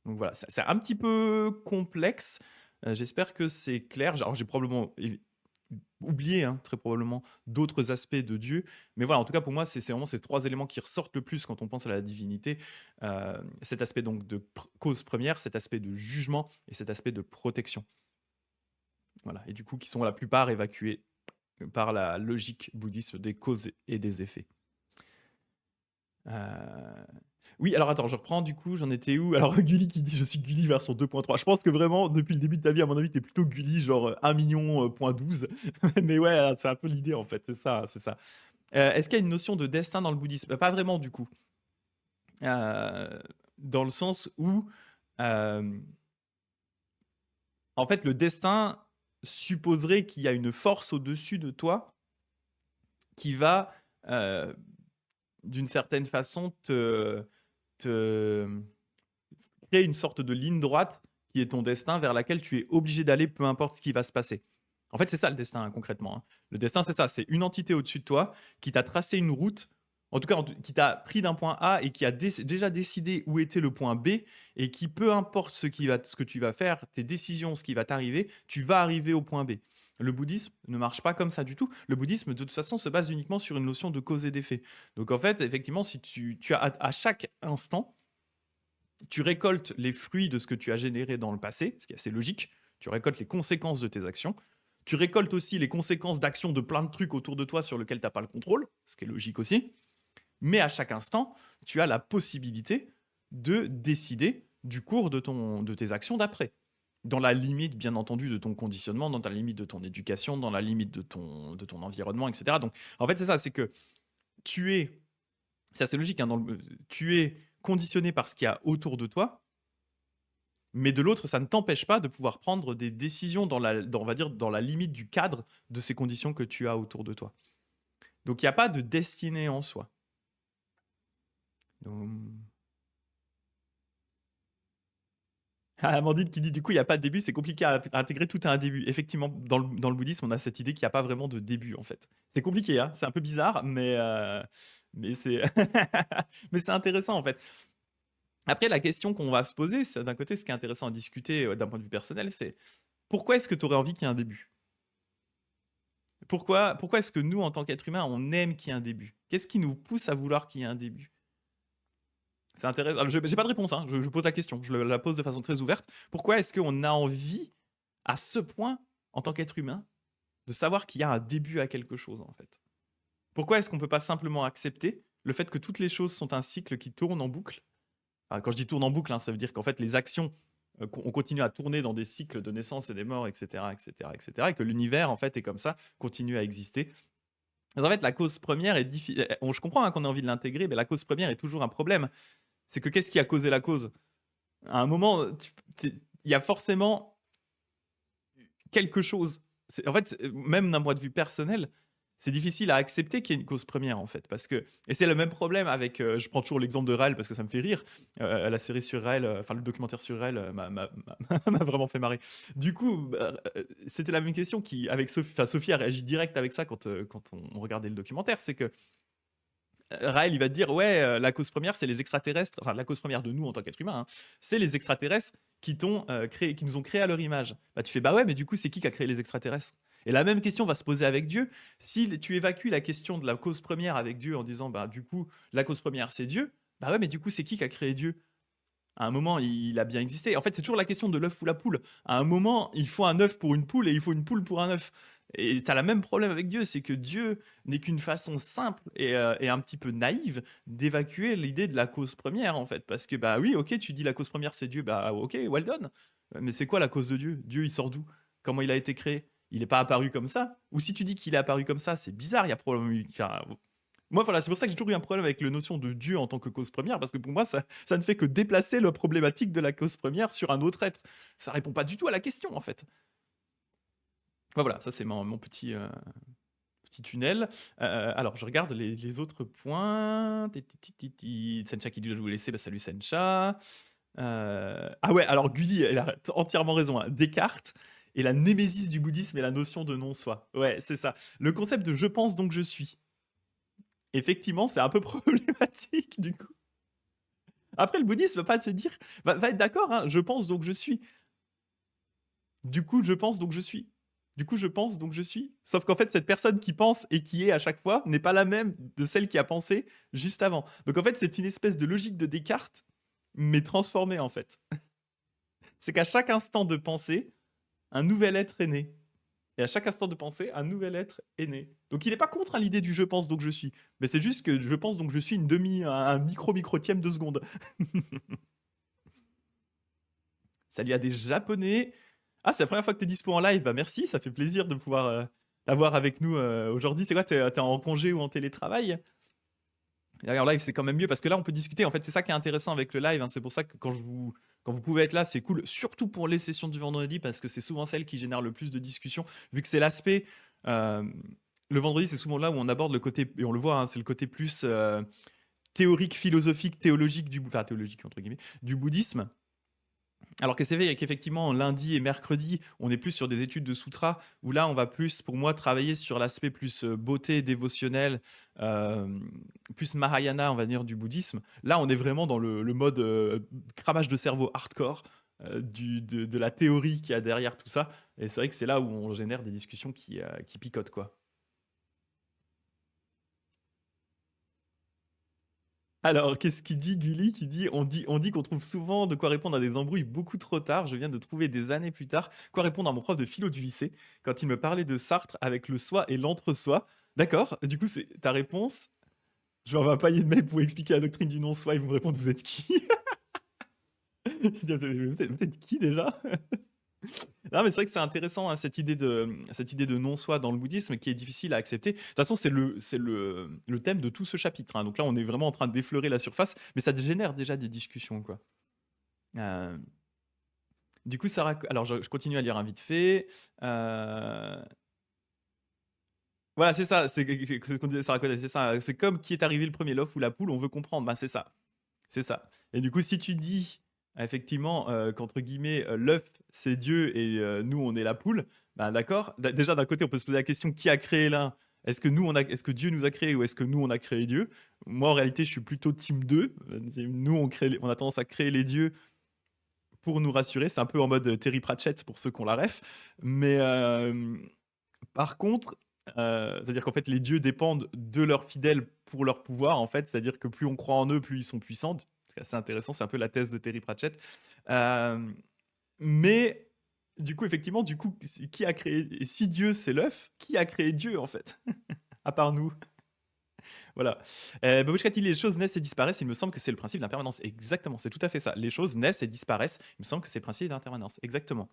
Donc voilà, c'est un petit peu complexe. J'espère que c'est clair. Alors j'ai probablement oublié, hein, très probablement, d'autres aspects de Dieu. Mais voilà, en tout cas, pour moi, c'est vraiment ces trois éléments qui ressortent le plus quand on pense à la divinité. Cet aspect donc de cause première, cet aspect de jugement et cet aspect de protection. Voilà, et du coup, qui sont la plupart évacués par la logique bouddhiste des causes et des effets. Oui, alors attends, je reprends du coup, j'en étais où? Alors Gulli qui dit je suis Gulli version 2.3. Je pense que vraiment, depuis le début de ta vie, à mon avis, t'es plutôt Gulli, genre 1 million, point 12. Mais ouais, c'est un peu l'idée en fait, c'est ça, c'est ça. Est-ce qu'il y a une notion de destin dans le bouddhisme? Pas vraiment du coup. Dans le sens où, euh, en fait, le destin supposerait qu'il y a une force au-dessus de toi qui va, euh, d'une certaine façon, te créer une sorte de ligne droite qui est ton destin vers laquelle tu es obligé d'aller peu importe ce qui va se passer. En fait, c'est ça le destin, hein, concrètement, hein. Le destin, c'est ça, c'est une entité au-dessus de toi qui t'a tracé une route, en tout cas qui t'a pris d'un point A et qui a déjà décidé où était le point B et qui, peu importe ce que tu vas faire, tes décisions, ce qui va t'arriver, tu vas arriver au point B. Le bouddhisme ne marche pas comme ça du tout. Le bouddhisme, de toute façon, se base uniquement sur une notion de cause et d'effet. Donc, en fait, effectivement, si tu as à chaque instant, tu récoltes les fruits de ce que tu as généré dans le passé, ce qui est assez logique. Tu récoltes les conséquences de tes actions. Tu récoltes aussi les conséquences d'actions de plein de trucs autour de toi sur lesquels tu n'as pas le contrôle, ce qui est logique aussi. Mais à chaque instant, tu as la possibilité de décider du cours de tes actions d'après. Dans la limite, bien entendu, de ton conditionnement, dans la limite de ton éducation, dans la limite de ton environnement, etc. Donc, en fait, c'est ça, c'est que tu es, c'est assez logique, hein, tu es conditionné par ce qu'il y a autour de toi, mais de l'autre, ça ne t'empêche pas de pouvoir prendre des décisions on va dire, dans la limite du cadre de ces conditions que tu as autour de toi. Donc il n'y a pas de destinée en soi. Donc... Ah, Amandine qui dit du coup il n'y a pas de début, c'est compliqué à intégrer, tout à un début. Effectivement, dans le bouddhisme, on a cette idée qu'il n'y a pas vraiment de début en fait. C'est compliqué, hein, c'est un peu bizarre, mais c'est mais c'est intéressant en fait. Après, la question qu'on va se poser, c'est d'un côté, ce qui est intéressant à discuter d'un point de vue personnel, c'est pourquoi est-ce que tu aurais envie qu'il y ait un début? Pourquoi est-ce que nous, en tant qu'être humain, on aime qu'il y ait un début? Qu'est-ce qui nous pousse à vouloir qu'il y ait un début? C'est intéressant. Alors, j'ai pas de réponse, hein. Je pose la question. La pose de façon très ouverte. Pourquoi est-ce qu'on a envie, à ce point, en tant qu'être humain, de savoir qu'il y a un début à quelque chose, en fait? Pourquoi est-ce qu'on peut pas simplement accepter le fait que toutes les choses sont un cycle qui tourne en boucle? Enfin, quand je dis tourne en boucle, hein, ça veut dire qu'en fait, les actions, on continue à tourner dans des cycles de naissance et des morts, etc., etc., etc., et que l'univers, en fait, est comme ça, continue à exister. En fait, la cause première est difficile. Je comprends, hein, qu'on ait envie de l'intégrer, mais la cause première est toujours un problème. C'est que qu'est-ce qui a causé la cause? À un moment, il y a forcément quelque chose. En fait, même d'un point de vue personnel, c'est difficile à accepter qu'il y ait une cause première, en fait. Et c'est le même problème avec. Je prends toujours l'exemple de Raël parce que ça me fait rire. La série sur Raël, enfin le documentaire sur Raël, m'a vraiment fait marrer. Du coup, c'était la même question avec Sophie. Enfin, Sophie a réagi direct avec ça quand on regardait le documentaire. C'est que Raël, il va te dire, ouais, la cause première, c'est les extraterrestres, enfin la cause première de nous en tant qu'être humain, hein, c'est les extraterrestres qui nous ont créés à leur image. Bah tu fais, bah ouais, mais du coup, c'est qui a créé les extraterrestres? Et la même question va se poser avec Dieu. Si tu évacues la question de la cause première avec Dieu en disant, bah du coup, la cause première, c'est Dieu, bah ouais, mais du coup, c'est qui a créé Dieu? À un moment, il a bien existé. En fait, c'est toujours la question de l'œuf ou la poule. À un moment, il faut un œuf pour une poule et il faut une poule pour un œuf. Et tu as le même problème avec Dieu, c'est que Dieu n'est qu'une façon simple et un petit peu naïve d'évacuer l'idée de la cause première, en fait. Parce que, bah oui, ok, tu dis la cause première c'est Dieu, bah ok, well done. Mais c'est quoi la cause de Dieu? Dieu, il sort d'où? Comment il a été créé? Il n'est pas apparu comme ça? Ou si tu dis qu'il est apparu comme ça, c'est bizarre, il y a probablement moi, voilà, c'est pour ça que j'ai toujours eu un problème avec la notion de Dieu en tant que cause première, parce que pour moi, ça ne fait que déplacer la problématique de la cause première sur un autre être. Ça répond pas du tout à la question, en fait. Voilà, ça c'est mon petit tunnel. Alors, je regarde les autres points. Sencha qui dit je vais vous laisser, bah, salut Sencha. Ah ouais, alors Gulli, elle a entièrement raison, hein. Descartes est la némésis du bouddhisme et la notion de non-soi. Ouais, c'est ça. Le concept de je pense donc je suis. Effectivement, c'est un peu problématique du coup. Après, le bouddhisme va pas te dire, va être d'accord, hein, je pense donc je suis. Du coup, je pense donc je suis. Du coup, je pense donc je suis. Sauf qu'en fait, cette personne qui pense et qui est à chaque fois n'est pas la même de celle qui a pensé juste avant. Donc en fait, c'est une espèce de logique de Descartes, mais transformée en fait. C'est qu'à chaque instant de pensée, un nouvel être est né. Et à chaque instant de pensée, un nouvel être est né. Donc il n'est pas contre, hein, l'idée du je pense donc je suis. Mais c'est juste que je pense donc je suis une un micro-microtième de seconde. Salut à des Japonais. Ah, c'est la première fois que tu es dispo en live. Bah merci, ça fait plaisir de pouvoir t'avoir avec nous aujourd'hui. C'est quoi, t'es en congé ou en télétravail? Et en live, c'est quand même mieux parce que là, on peut discuter. En fait, c'est ça qui est intéressant avec le live, hein. C'est pour ça que quand vous pouvez être là, c'est cool. Surtout pour les sessions du vendredi parce que c'est souvent celles qui génèrent le plus de discussions. Vu que c'est l'aspect. euh, le vendredi, c'est souvent là où on aborde le côté. Et on le voit, hein, c'est le côté plus théorique, philosophique, théologique enfin, théologique, entre guillemets, du bouddhisme. Alors que c'est vrai qu'effectivement, lundi et mercredi, on est plus sur des études de sutra, où là, on va plus, pour moi, travailler sur l'aspect plus beauté dévotionnelle, euh, plus Mahayana, on va dire, du bouddhisme. Là, on est vraiment dans le mode cramage de cerveau hardcore, de la théorie qu'il y a derrière tout ça. Et c'est vrai que c'est là où on génère des discussions qui picotent, quoi. Alors, qu'est-ce qu'il dit, Gulli? Qui dit qu'on trouve souvent de quoi répondre à des embrouilles beaucoup trop tard. Je viens de trouver des années plus tard quoi répondre à mon prof de philo du lycée quand il me parlait de Sartre avec le soi et l'entre-soi. D'accord, du coup, c'est ta réponse. Je vais envoyer un paquet de mails pour expliquer la doctrine du non-soi. Ils vont me répondre, vous êtes qui? Vous êtes qui déjà? Non, mais c'est vrai que c'est intéressant, hein, cette idée de non-soi dans le bouddhisme qui est difficile à accepter. De toute façon, le thème de tout ce chapitre, hein. Donc là, on est vraiment en train d'effleurer la surface, mais ça génère déjà des discussions, quoi. Euh, du coup, Sarah, alors je continue à lire un vite fait. Euh, Voilà, c'est ça, c'est ce qu'on disait, Sarah Connell, c'est ça. C'est comme qui est arrivé le premier, l'œuf ou la poule, on veut comprendre. Ben, c'est ça. C'est ça. Et du coup, si tu dis effectivement qu'entre guillemets, l'œuf c'est Dieu et nous on est la poule, ben d'accord. Déjà d'un côté, on peut se poser la question qui a créé l'un? Est-ce que Dieu nous a créé ou est-ce que nous on a créé Dieu? Moi en réalité, je suis plutôt team 2. Nous on a tendance à créer les dieux pour nous rassurer. C'est un peu en mode Terry Pratchett pour ceux qui ont la ref. Mais par contre, c'est-à-dire qu'en fait, les dieux dépendent de leurs fidèles pour leur pouvoir, en fait. C'est-à-dire que plus on croit en eux, plus ils sont puissants. C'est assez intéressant, c'est un peu la thèse de Terry Pratchett. Euh, mais du coup, effectivement, qui a créé... et si Dieu, c'est l'œuf, qui a créé Dieu, en fait? À part nous. Voilà. Babouchka dit les choses naissent et disparaissent. Il me semble que c'est le principe d'impermanence. Exactement, c'est tout à fait ça. Les choses naissent et disparaissent. Il me semble que c'est le principe d'impermanence. Exactement.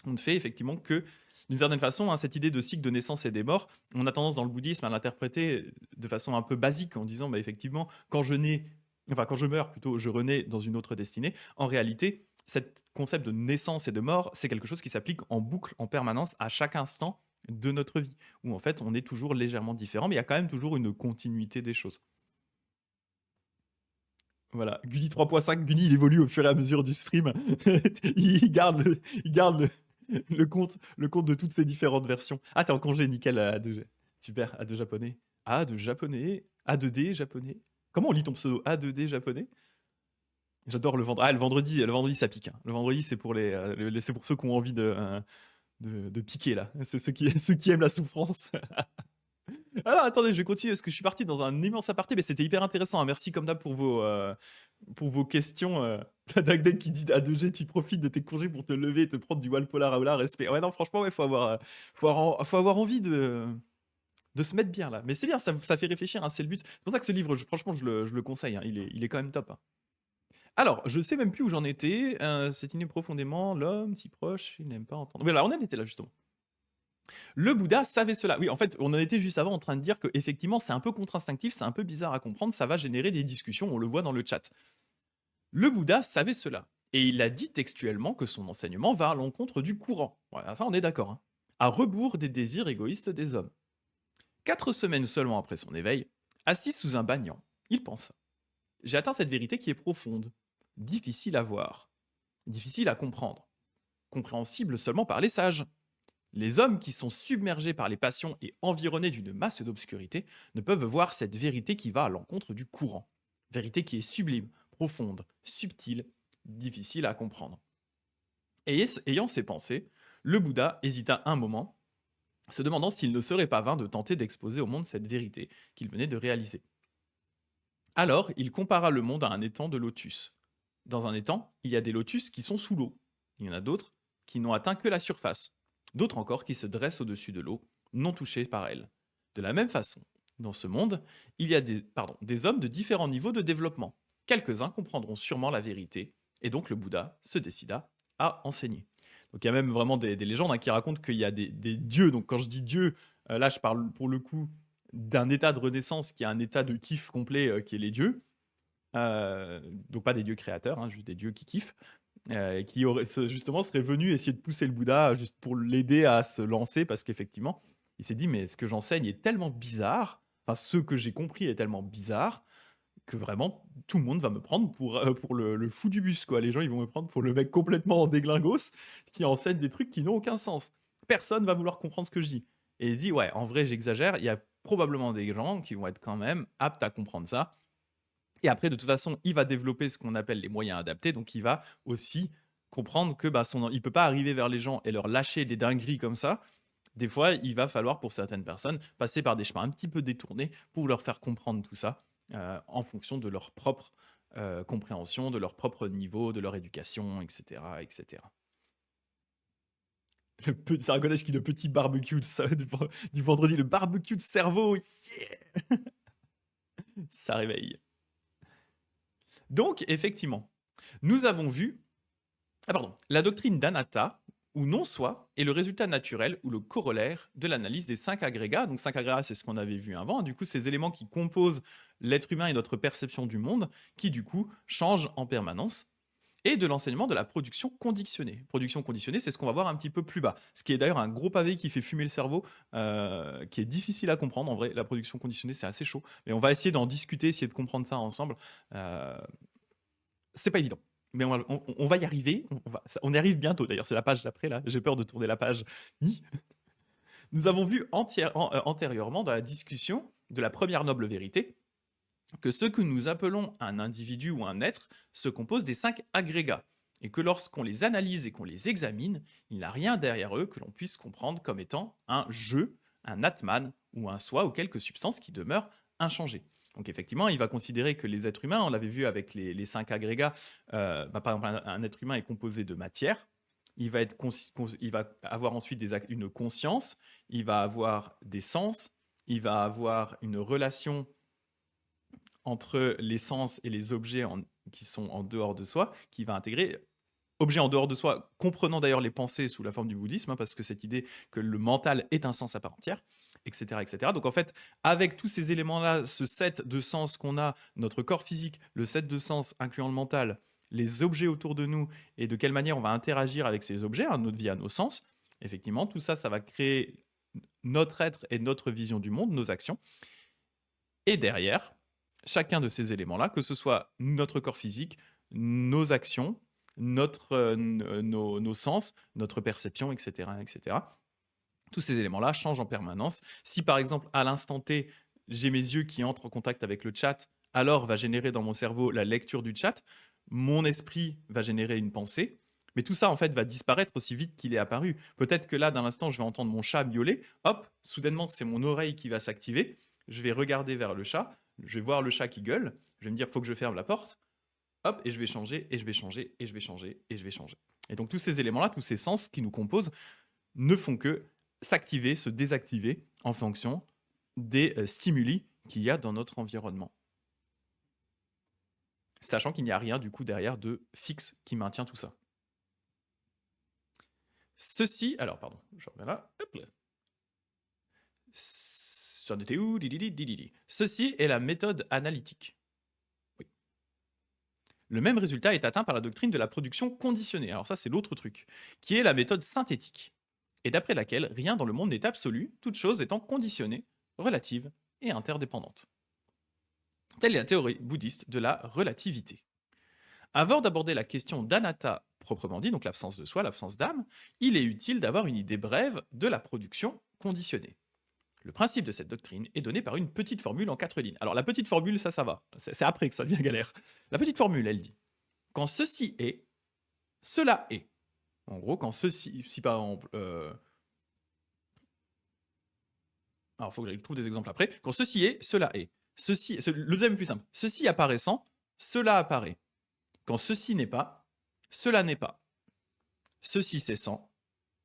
On ne fait effectivement que, d'une certaine façon, hein, cette idée de cycle de naissance et des morts, on a tendance dans le bouddhisme à l'interpréter de façon un peu basique en disant, bah, effectivement, quand je meurs plutôt, je renais dans une autre destinée. En réalité, ce concept de naissance et de mort, c'est quelque chose qui s'applique en boucle, en permanence, à chaque instant de notre vie, où en fait on est toujours légèrement différent, mais il y a quand même toujours une continuité des choses. Voilà, Gulli 3.5, Gulli il évolue au fur et à mesure du stream. Il garde le compte de toutes ces différentes versions. Ah, t'es en congé, nickel, A2G. Super, A2 japonais. A2 japonais, A2D japonais. Comment on lit ton pseudo? A2D japonais? J'adore le vendredi. Ah, le vendredi ça pique, hein. Le vendredi, c'est pour c'est pour ceux qui ont envie de piquer, là. C'est ceux qui aiment la souffrance. Alors, attendez, je vais continuer parce que je suis parti dans un immense aparté, mais c'était hyper intéressant, hein. Merci comme d'hab pour vos questions. Dagden qui dit à 2G, tu profites de tes congés pour te lever et te prendre du Walpolar Aula, respect. Ouais, non, franchement, ouais, faut avoir envie de se mettre bien là. Mais c'est bien, ça fait réfléchir, hein, c'est le but. C'est pour ça que ce livre, franchement, je le conseille, hein, il est quand même top, hein. Alors, je sais même plus où j'en étais. C'est inné profondément, l'homme si proche, il n'aime pas entendre. Voilà, on en était là justement. Le Bouddha savait cela. Oui, en fait, on en était juste avant en train de dire que effectivement, c'est un peu contre-instinctif, c'est un peu bizarre à comprendre, ça va générer des discussions, on le voit dans le chat. Le Bouddha savait cela. Et il a dit textuellement que son enseignement va à l'encontre du courant. Voilà, ça on est d'accord, hein. À rebours des désirs égoïstes des hommes. 4 semaines seulement après son éveil, assis sous un banyan, il pensa. J'ai atteint cette vérité qui est profonde. difficile à voir, difficile à comprendre, compréhensible seulement par les sages. Les hommes qui sont submergés par les passions et environnés d'une masse d'obscurité ne peuvent voir cette vérité qui va à l'encontre du courant. Vérité qui est sublime, profonde, subtile, difficile à comprendre. Et ayant ces pensées, le Bouddha hésita un moment, se demandant s'il ne serait pas vain de tenter d'exposer au monde cette vérité qu'il venait de réaliser. Alors, il compara le monde à un étang de lotus. Dans un étang, il y a des lotus qui sont sous l'eau. Il y en a d'autres qui n'ont atteint que la surface. D'autres encore qui se dressent au-dessus de l'eau, non touchés par elle. De la même façon, dans ce monde, il y a des hommes de différents niveaux de développement. Quelques-uns comprendront sûrement la vérité, et donc le Bouddha se décida à enseigner. Donc il y a même vraiment des légendes qui racontent qu'il y a des dieux. Donc quand je dis dieu, là je parle pour le coup d'un état de renaissance qui est un état de kiff complet qui est les dieux. Donc pas des dieux créateurs, hein, juste des dieux qui kiffent. Qui justement serait venu essayer de pousser le Bouddha juste pour l'aider à se lancer parce qu'effectivement, il s'est dit mais ce que j'enseigne est tellement bizarre, enfin ce que j'ai compris est tellement bizarre que vraiment tout le monde va me prendre pour le fou du bus quoi. Les gens ils vont me prendre pour le mec complètement déglingos qui enseigne des trucs qui n'ont aucun sens. Personne va vouloir comprendre ce que je dis. Et il dit ouais en vrai j'exagère, il y a probablement des gens qui vont être quand même aptes à comprendre ça. Et après, de toute façon, il va développer ce qu'on appelle les moyens adaptés. Donc, il va aussi comprendre que il peut pas arriver vers les gens et leur lâcher des dingueries comme ça. Des fois, il va falloir, pour certaines personnes, passer par des chemins un petit peu détournés pour leur faire comprendre tout ça en fonction de leur propre compréhension, de leur propre niveau, de leur éducation, etc. etc. C'est un collège qui le petit barbecue du vendredi, le barbecue de cerveau. Yeah. Ça réveille. Donc, effectivement, nous avons vu la doctrine d'Anatta, ou non-soi, est le résultat naturel ou le corollaire de l'analyse des 5 agrégats. Donc 5 agrégats, c'est ce qu'on avait vu avant. Du coup, ces éléments qui composent l'être humain et notre perception du monde, qui du coup changent en permanence. Et de l'enseignement de la production conditionnée. Production conditionnée, c'est ce qu'on va voir un petit peu plus bas. Ce qui est d'ailleurs un gros pavé qui fait fumer le cerveau, qui est difficile à comprendre. En vrai, la production conditionnée, c'est assez chaud. Mais on va essayer d'en discuter, essayer de comprendre ça ensemble. C'est pas évident. Mais on va y arriver. On y arrive bientôt. D'ailleurs, c'est la page d'après, là. J'ai peur de tourner la page. Nous avons vu antérieurement, dans la discussion de la première noble vérité, que ce que nous appelons un individu ou un être se compose des 5 agrégats, et que lorsqu'on les analyse et qu'on les examine, il n'y a rien derrière eux que l'on puisse comprendre comme étant un je, un atman, ou un soi, ou quelque substance qui demeure inchangée. Donc effectivement, il va considérer que les êtres humains, on l'avait vu avec les 5 agrégats, par exemple, un être humain est composé de matière, il va avoir ensuite une conscience, il va avoir des sens, il va avoir une relation entre les sens et les objets qui sont en dehors de soi, qui va intégrer objets en dehors de soi, comprenant d'ailleurs les pensées sous la forme du bouddhisme, hein, parce que cette idée que le mental est un sens à part entière, etc. etc. Donc en fait, avec tous ces éléments-là, ce set de sens qu'on a, notre corps physique, le set de sens incluant le mental, les objets autour de nous, et de quelle manière on va interagir avec ces objets, hein, notre vie à nos sens, effectivement, tout ça, ça va créer notre être et notre vision du monde, nos actions. Et derrière, chacun de ces éléments-là, que ce soit notre corps physique, nos actions, nos sens, notre perception, etc., etc. Tous ces éléments-là changent en permanence. Si par exemple, à l'instant T, j'ai mes yeux qui entrent en contact avec le chat, alors va générer dans mon cerveau la lecture du chat, mon esprit va générer une pensée, mais tout ça en fait va disparaître aussi vite qu'il est apparu. Peut-être que là, d'un instant, je vais entendre mon chat miauler, hop, soudainement, c'est mon oreille qui va s'activer, je vais regarder vers le chat, je vais voir le chat qui gueule, je vais me dire, faut que je ferme la porte, hop, et je vais changer, et je vais changer, et je vais changer, et je vais changer. Et donc tous ces éléments-là, tous ces sens qui nous composent, ne font que s'activer, se désactiver en fonction des stimuli qu'il y a dans notre environnement. Sachant qu'il n'y a rien du coup derrière de fixe qui maintient tout ça. Ceci, alors pardon, je reviens là, hop là. J'en étais où? Ceci est la méthode analytique. Oui. Le même résultat est atteint par la doctrine de la production conditionnée. Alors ça, c'est l'autre truc, qui est la méthode synthétique, et d'après laquelle rien dans le monde n'est absolu, toute chose étant conditionnée, relative et interdépendante. Telle est la théorie bouddhiste de la relativité. Avant d'aborder la question d'anatta proprement dit, donc l'absence de soi, l'absence d'âme, il est utile d'avoir une idée brève de la production conditionnée. Le principe de cette doctrine est donné par une petite formule en 4 lignes. Alors la petite formule, ça va. C'est après que ça devient galère. La petite formule, elle dit, quand ceci est, cela est. En gros, quand ceci, si par exemple... alors, il faut que je trouve des exemples après. Quand ceci est, cela est. Ceci, le deuxième est plus simple. Ceci apparaissant, cela apparaît. Quand ceci n'est pas, cela n'est pas. Ceci cessant,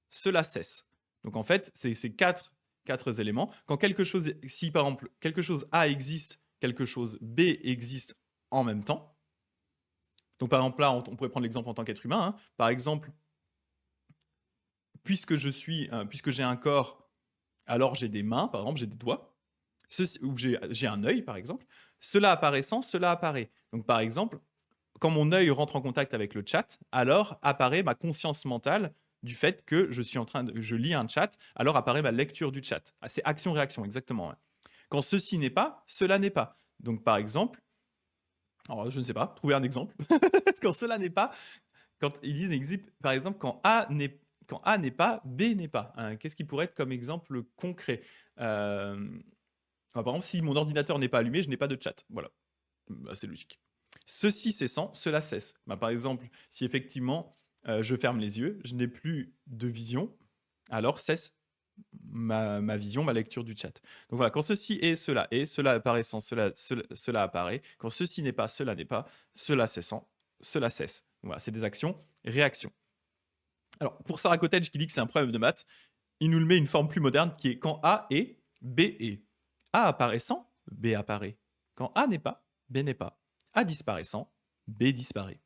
cela cesse. Donc en fait, c'est ces quatre éléments. Quand quelque chose, si par exemple quelque chose A existe, quelque chose B existe en même temps. Donc par exemple là, on pourrait prendre l'exemple en tant qu'être humain. Hein. Par exemple, puisque j'ai un corps, alors j'ai des mains, par exemple, j'ai des doigts. Ou j'ai un œil, par exemple. Cela apparaissant, cela apparaît. Donc par exemple, quand mon œil rentre en contact avec le chat, alors apparaît ma conscience mentale du fait que je lis un chat, alors apparaît ma lecture du chat. Ah, c'est action-réaction, exactement. Ouais. Quand ceci n'est pas, cela n'est pas. Donc par exemple, alors je ne sais pas, trouver un exemple. Quand cela n'est pas, quand ils disent, par exemple, quand A n'est pas, B n'est pas. Hein, qu'est-ce qui pourrait être comme exemple concret par exemple, si mon ordinateur n'est pas allumé, je n'ai pas de chat. Voilà, bah, c'est logique. Ceci cessant, cela cesse. Bah, par exemple, si effectivement je ferme les yeux, je n'ai plus de vision, alors cesse ma vision, ma lecture du chat. Donc voilà, quand ceci est, cela apparaissant, cela apparaît. Quand ceci n'est pas, cela n'est pas, cela cessant, cela cesse. Donc voilà, c'est des actions, réactions. Alors, pour Sarah Cottage qui dit que c'est un problème de maths, il nous le met une forme plus moderne qui est quand A est, B est. A apparaissant, B apparaît. Quand A n'est pas, B n'est pas. A disparaissant, B disparaît.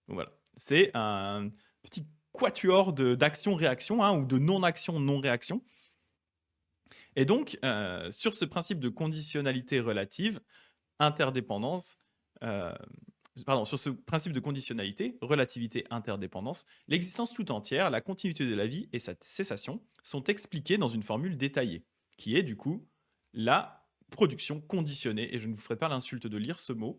Donc voilà, c'est un petit quatuor d'action-réaction hein, ou de non-action, non-réaction. Et donc, sur ce principe de conditionnalité relative, interdépendance, sur ce principe de conditionnalité, relativité, interdépendance, l'existence tout entière, la continuité de la vie et sa cessation sont expliquées dans une formule détaillée, qui est du coup la production conditionnée, et je ne vous ferai pas l'insulte de lire ce mot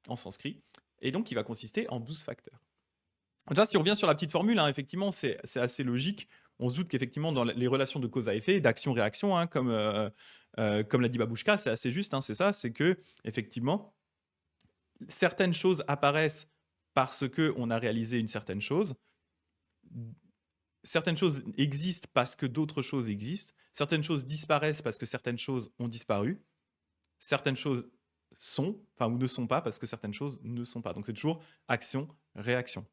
en sanskrit, et donc qui va consister en 12 facteurs. Déjà, si on revient sur la petite formule, hein, effectivement, c'est assez logique. On se doute qu'effectivement, dans les relations de cause à effet, d'action-réaction, hein, comme l'a dit Babouchka, c'est assez juste, hein, c'est ça, c'est que, effectivement, certaines choses apparaissent parce qu'on a réalisé une certaine chose, certaines choses existent parce que d'autres choses existent, certaines choses disparaissent parce que certaines choses ont disparu, certaines choses sont, ou ne sont pas parce que certaines choses ne sont pas. Donc c'est toujours action-réaction.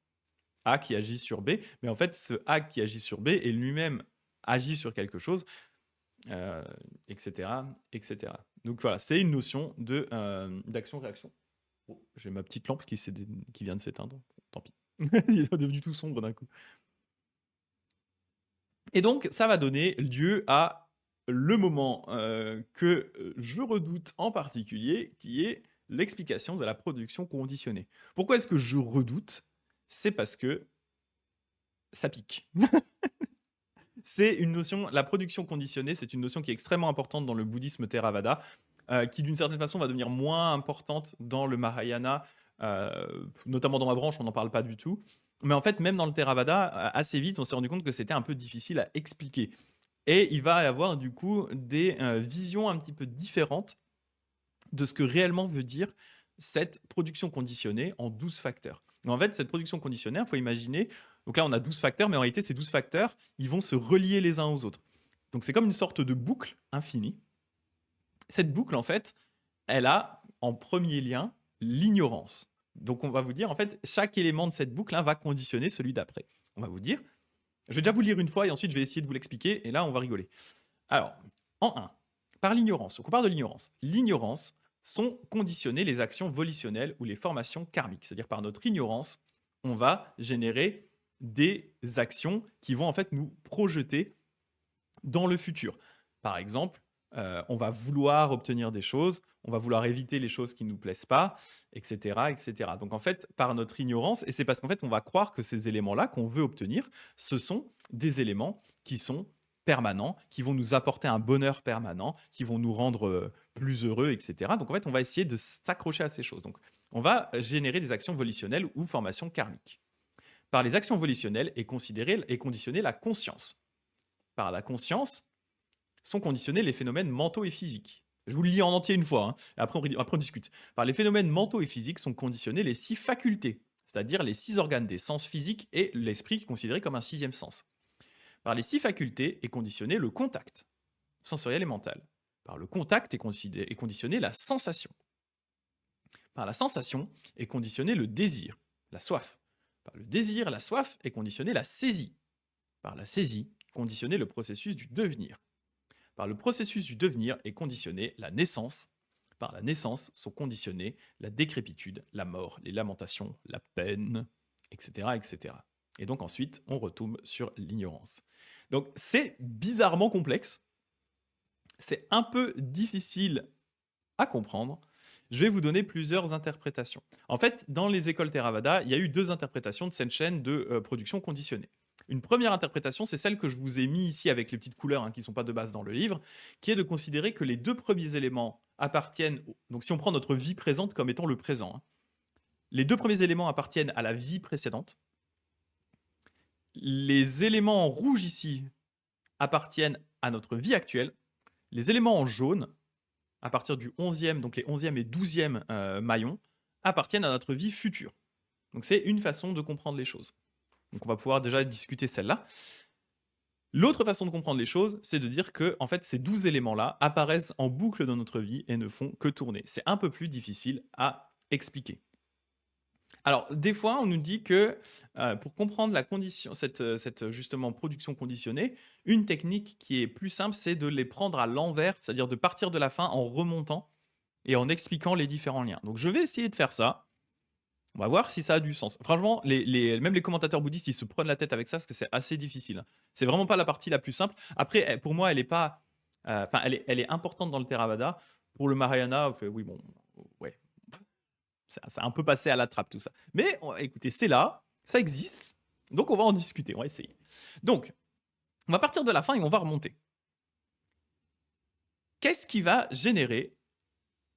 A qui agit sur B, mais en fait, ce A qui agit sur B est lui-même agit sur quelque chose, etc., etc. Donc voilà, c'est une notion d'action-réaction. Oh, j'ai ma petite lampe qui vient de s'éteindre. Tant pis. Il est devenu tout sombre d'un coup. Et donc, ça va donner lieu à le moment que je redoute en particulier, qui est l'explication de la production conditionnée. Pourquoi est-ce que je redoute? C'est parce que ça pique. C'est une notion, la production conditionnée, c'est une notion qui est extrêmement importante dans le bouddhisme Theravada, qui d'une certaine façon va devenir moins importante dans le Mahayana, notamment dans ma branche, on n'en parle pas du tout. Mais en fait, même dans le Theravada, assez vite, on s'est rendu compte que c'était un peu difficile à expliquer. Et il va y avoir du coup des visions un petit peu différentes de ce que réellement veut dire cette production conditionnée en 12 facteurs. En fait, cette production conditionnée, il faut imaginer, donc là on a 12 facteurs, mais en réalité ces 12 facteurs, ils vont se relier les uns aux autres. Donc c'est comme une sorte de boucle infinie. Cette boucle, en fait, elle a en premier lien l'ignorance. Donc on va vous dire, en fait, chaque élément de cette boucle va conditionner celui d'après. On va vous dire, je vais déjà vous lire une fois et ensuite je vais essayer de vous l'expliquer, et là on va rigoler. Alors, en 1, par l'ignorance, on parle de l'ignorance. L'ignorance sont conditionnées les actions volitionnelles ou les formations karmiques. C'est-à-dire par notre ignorance, on va générer des actions qui vont en fait nous projeter dans le futur. Par exemple, on va vouloir obtenir des choses, on va vouloir éviter les choses qui ne nous plaisent pas, etc., etc. Donc en fait, par notre ignorance, et c'est parce qu'en fait, on va croire que ces éléments-là qu'on veut obtenir, ce sont des éléments qui sont permanents, qui vont nous apporter un bonheur permanent, qui vont nous rendre plus heureux, etc. Donc en fait, on va essayer de s'accrocher à ces choses. Donc on va générer des actions volitionnelles ou formations karmiques. Par les actions volitionnelles est conditionnée la conscience. Par la conscience sont conditionnés les phénomènes mentaux et physiques. Je vous le lis en entier une fois, hein. Après on discute. Par les phénomènes mentaux et physiques sont conditionnés les 6 facultés, c'est-à-dire les 6 organes des sens physiques et l'esprit qui est considéré comme un 6e sens. Par les 6 facultés est conditionné le contact sensoriel et mental. Par le contact est conditionné la sensation. Par la sensation est conditionné le désir, la soif. Par le désir, la soif est conditionné la saisie. Par la saisie, conditionné le processus du devenir. Par le processus du devenir est conditionné la naissance. Par la naissance sont conditionnés la décrépitude, la mort, les lamentations, la peine, etc., etc. Et donc ensuite, on retombe sur l'ignorance. Donc c'est bizarrement complexe. C'est un peu difficile à comprendre. Je vais vous donner plusieurs interprétations. En fait, dans les écoles Theravada, il y a eu 2 interprétations de cette chaîne de production conditionnée. Une première interprétation, c'est celle que je vous ai mis ici avec les petites couleurs hein, qui ne sont pas de base dans le livre, qui est de considérer que les 2 premiers éléments appartiennent, donc si on prend notre vie présente comme étant le présent, hein, les 2 premiers éléments appartiennent à la vie précédente. Les éléments en rouge ici appartiennent à notre vie actuelle. Les éléments en jaune, à partir du 11e, donc les 11e et 12e maillons, appartiennent à notre vie future. Donc c'est une façon de comprendre les choses. Donc on va pouvoir déjà discuter celle-là. L'autre façon de comprendre les choses, c'est de dire que en fait, ces 12 éléments-là apparaissent en boucle dans notre vie et ne font que tourner. C'est un peu plus difficile à expliquer. Alors, des fois, on nous dit que pour comprendre la condition, cette justement production conditionnée, une technique qui est plus simple, c'est de les prendre à l'envers, c'est-à-dire de partir de la fin en remontant et en expliquant les différents liens. Donc, je vais essayer de faire ça. On va voir si ça a du sens. Franchement, même les commentateurs bouddhistes, ils se prennent la tête avec ça parce que c'est assez difficile. C'est vraiment pas la partie la plus simple. Après, pour moi, elle est pas, enfin, elle est importante dans le Theravada. Pour le Mahayana, oui, bon, ouais, ça a un peu passé à la trappe tout ça. Mais écoutez, c'est là, ça existe, donc on va en discuter, on va essayer. Donc, on va partir de la fin et on va remonter. Qu'est-ce qui va générer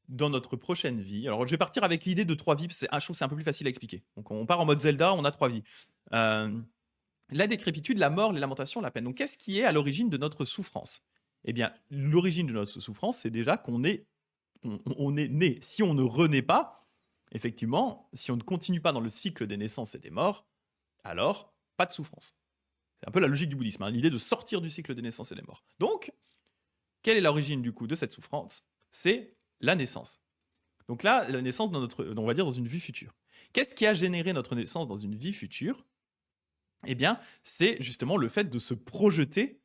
dans notre prochaine vie? Alors, je vais partir avec l'idée de 3 vies, parce que je trouve que c'est un peu plus facile à expliquer. Donc, on part en mode Zelda, on a 3 vies. La décrépitude, la mort, les lamentations, la peine. Donc, qu'est-ce qui est à l'origine de notre souffrance? Eh bien, l'origine de notre souffrance, c'est déjà qu'on est, on est né. Si on ne renaît pas, effectivement, si on ne continue pas dans le cycle des naissances et des morts, alors pas de souffrance. C'est un peu la logique du bouddhisme, hein, l'idée de sortir du cycle des naissances et des morts. Donc, quelle est l'origine du coup de cette souffrance? C'est la naissance. Donc là, la naissance dans notre, on va dire dans une vie future. Qu'est-ce qui a généré notre naissance dans une vie future? Eh bien, c'est justement le fait de se projeter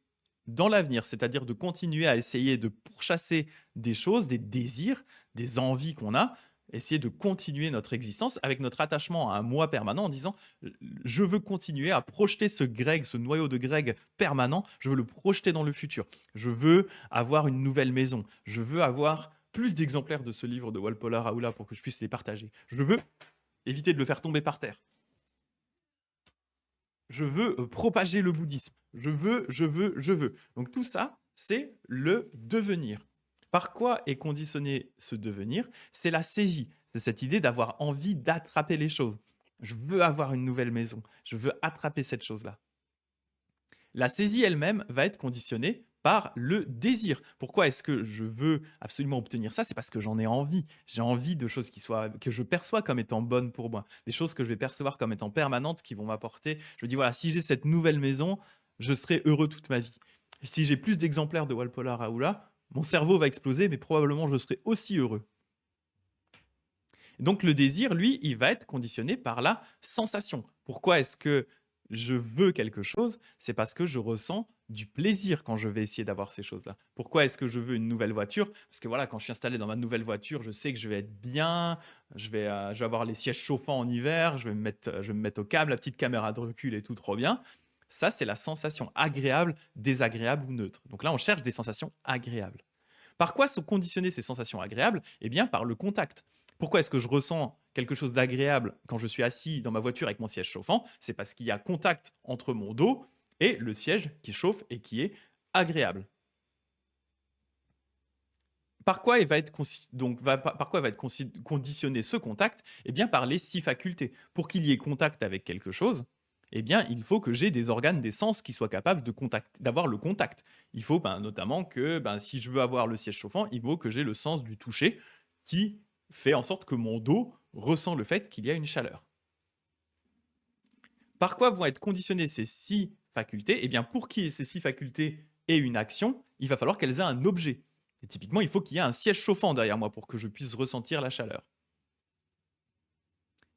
dans l'avenir, c'est-à-dire de continuer à essayer de pourchasser des choses, des désirs, des envies qu'on a, essayer de continuer notre existence avec notre attachement à un moi permanent en disant je veux continuer à projeter ce Greg, ce noyau de Greg permanent, je veux le projeter dans le futur. Je veux avoir une nouvelle maison. Je veux avoir plus d'exemplaires de ce livre de Walpola Raoula pour que je puisse les partager. Je veux éviter de le faire tomber par terre. Je veux propager le bouddhisme. Je veux. Donc tout ça, c'est le devenir. Par quoi est conditionné ce devenir? C'est la saisie. C'est cette idée d'avoir envie d'attraper les choses. Je veux avoir une nouvelle maison. Je veux attraper cette chose-là. La saisie elle-même va être conditionnée par le désir. Pourquoi est-ce que je veux absolument obtenir ça? C'est parce que j'en ai envie. J'ai envie de choses que je perçois comme étant bonnes pour moi. Des choses que je vais percevoir comme étant permanentes, qui vont m'apporter. Je me dis, voilà, si j'ai cette nouvelle maison, je serai heureux toute ma vie. Si j'ai plus d'exemplaires de Walpola Raoula, mon cerveau va exploser, mais probablement je serai aussi heureux. Donc le désir, lui, il va être conditionné par la sensation. Pourquoi est-ce que je veux quelque chose? C'est parce que je ressens du plaisir quand je vais essayer d'avoir ces choses-là. Pourquoi est-ce que je veux une nouvelle voiture? Parce que voilà, quand je suis installé dans ma nouvelle voiture, je sais que je vais être bien, je vais avoir les sièges chauffants en hiver, je vais me mettre au câble, la petite caméra de recul et tout trop bien. Ça, c'est la sensation agréable, désagréable ou neutre. Donc là, on cherche des sensations agréables. Par quoi sont conditionnées ces sensations agréables? Eh bien, par le contact. Pourquoi est-ce que je ressens quelque chose d'agréable quand je suis assis dans ma voiture avec mon siège chauffant? C'est parce qu'il y a contact entre mon dos et le siège qui chauffe et qui est agréable. Par quoi il va être, par quoi va être conditionné ce contact? Eh bien, par les 6 facultés. Pour qu'il y ait contact avec quelque chose, eh bien, il faut que j'ai des organes des sens qui soient capables d'avoir le contact. Il faut notamment que si je veux avoir le siège chauffant, il faut que j'ai le sens du toucher qui fait en sorte que mon dos ressent le fait qu'il y a une chaleur. Par quoi vont être conditionnées ces 6 facultés? Eh bien, pour qu'il y ait ces 6 facultés et une action, il va falloir qu'elles aient un objet. Et typiquement, il faut qu'il y ait un siège chauffant derrière moi pour que je puisse ressentir la chaleur.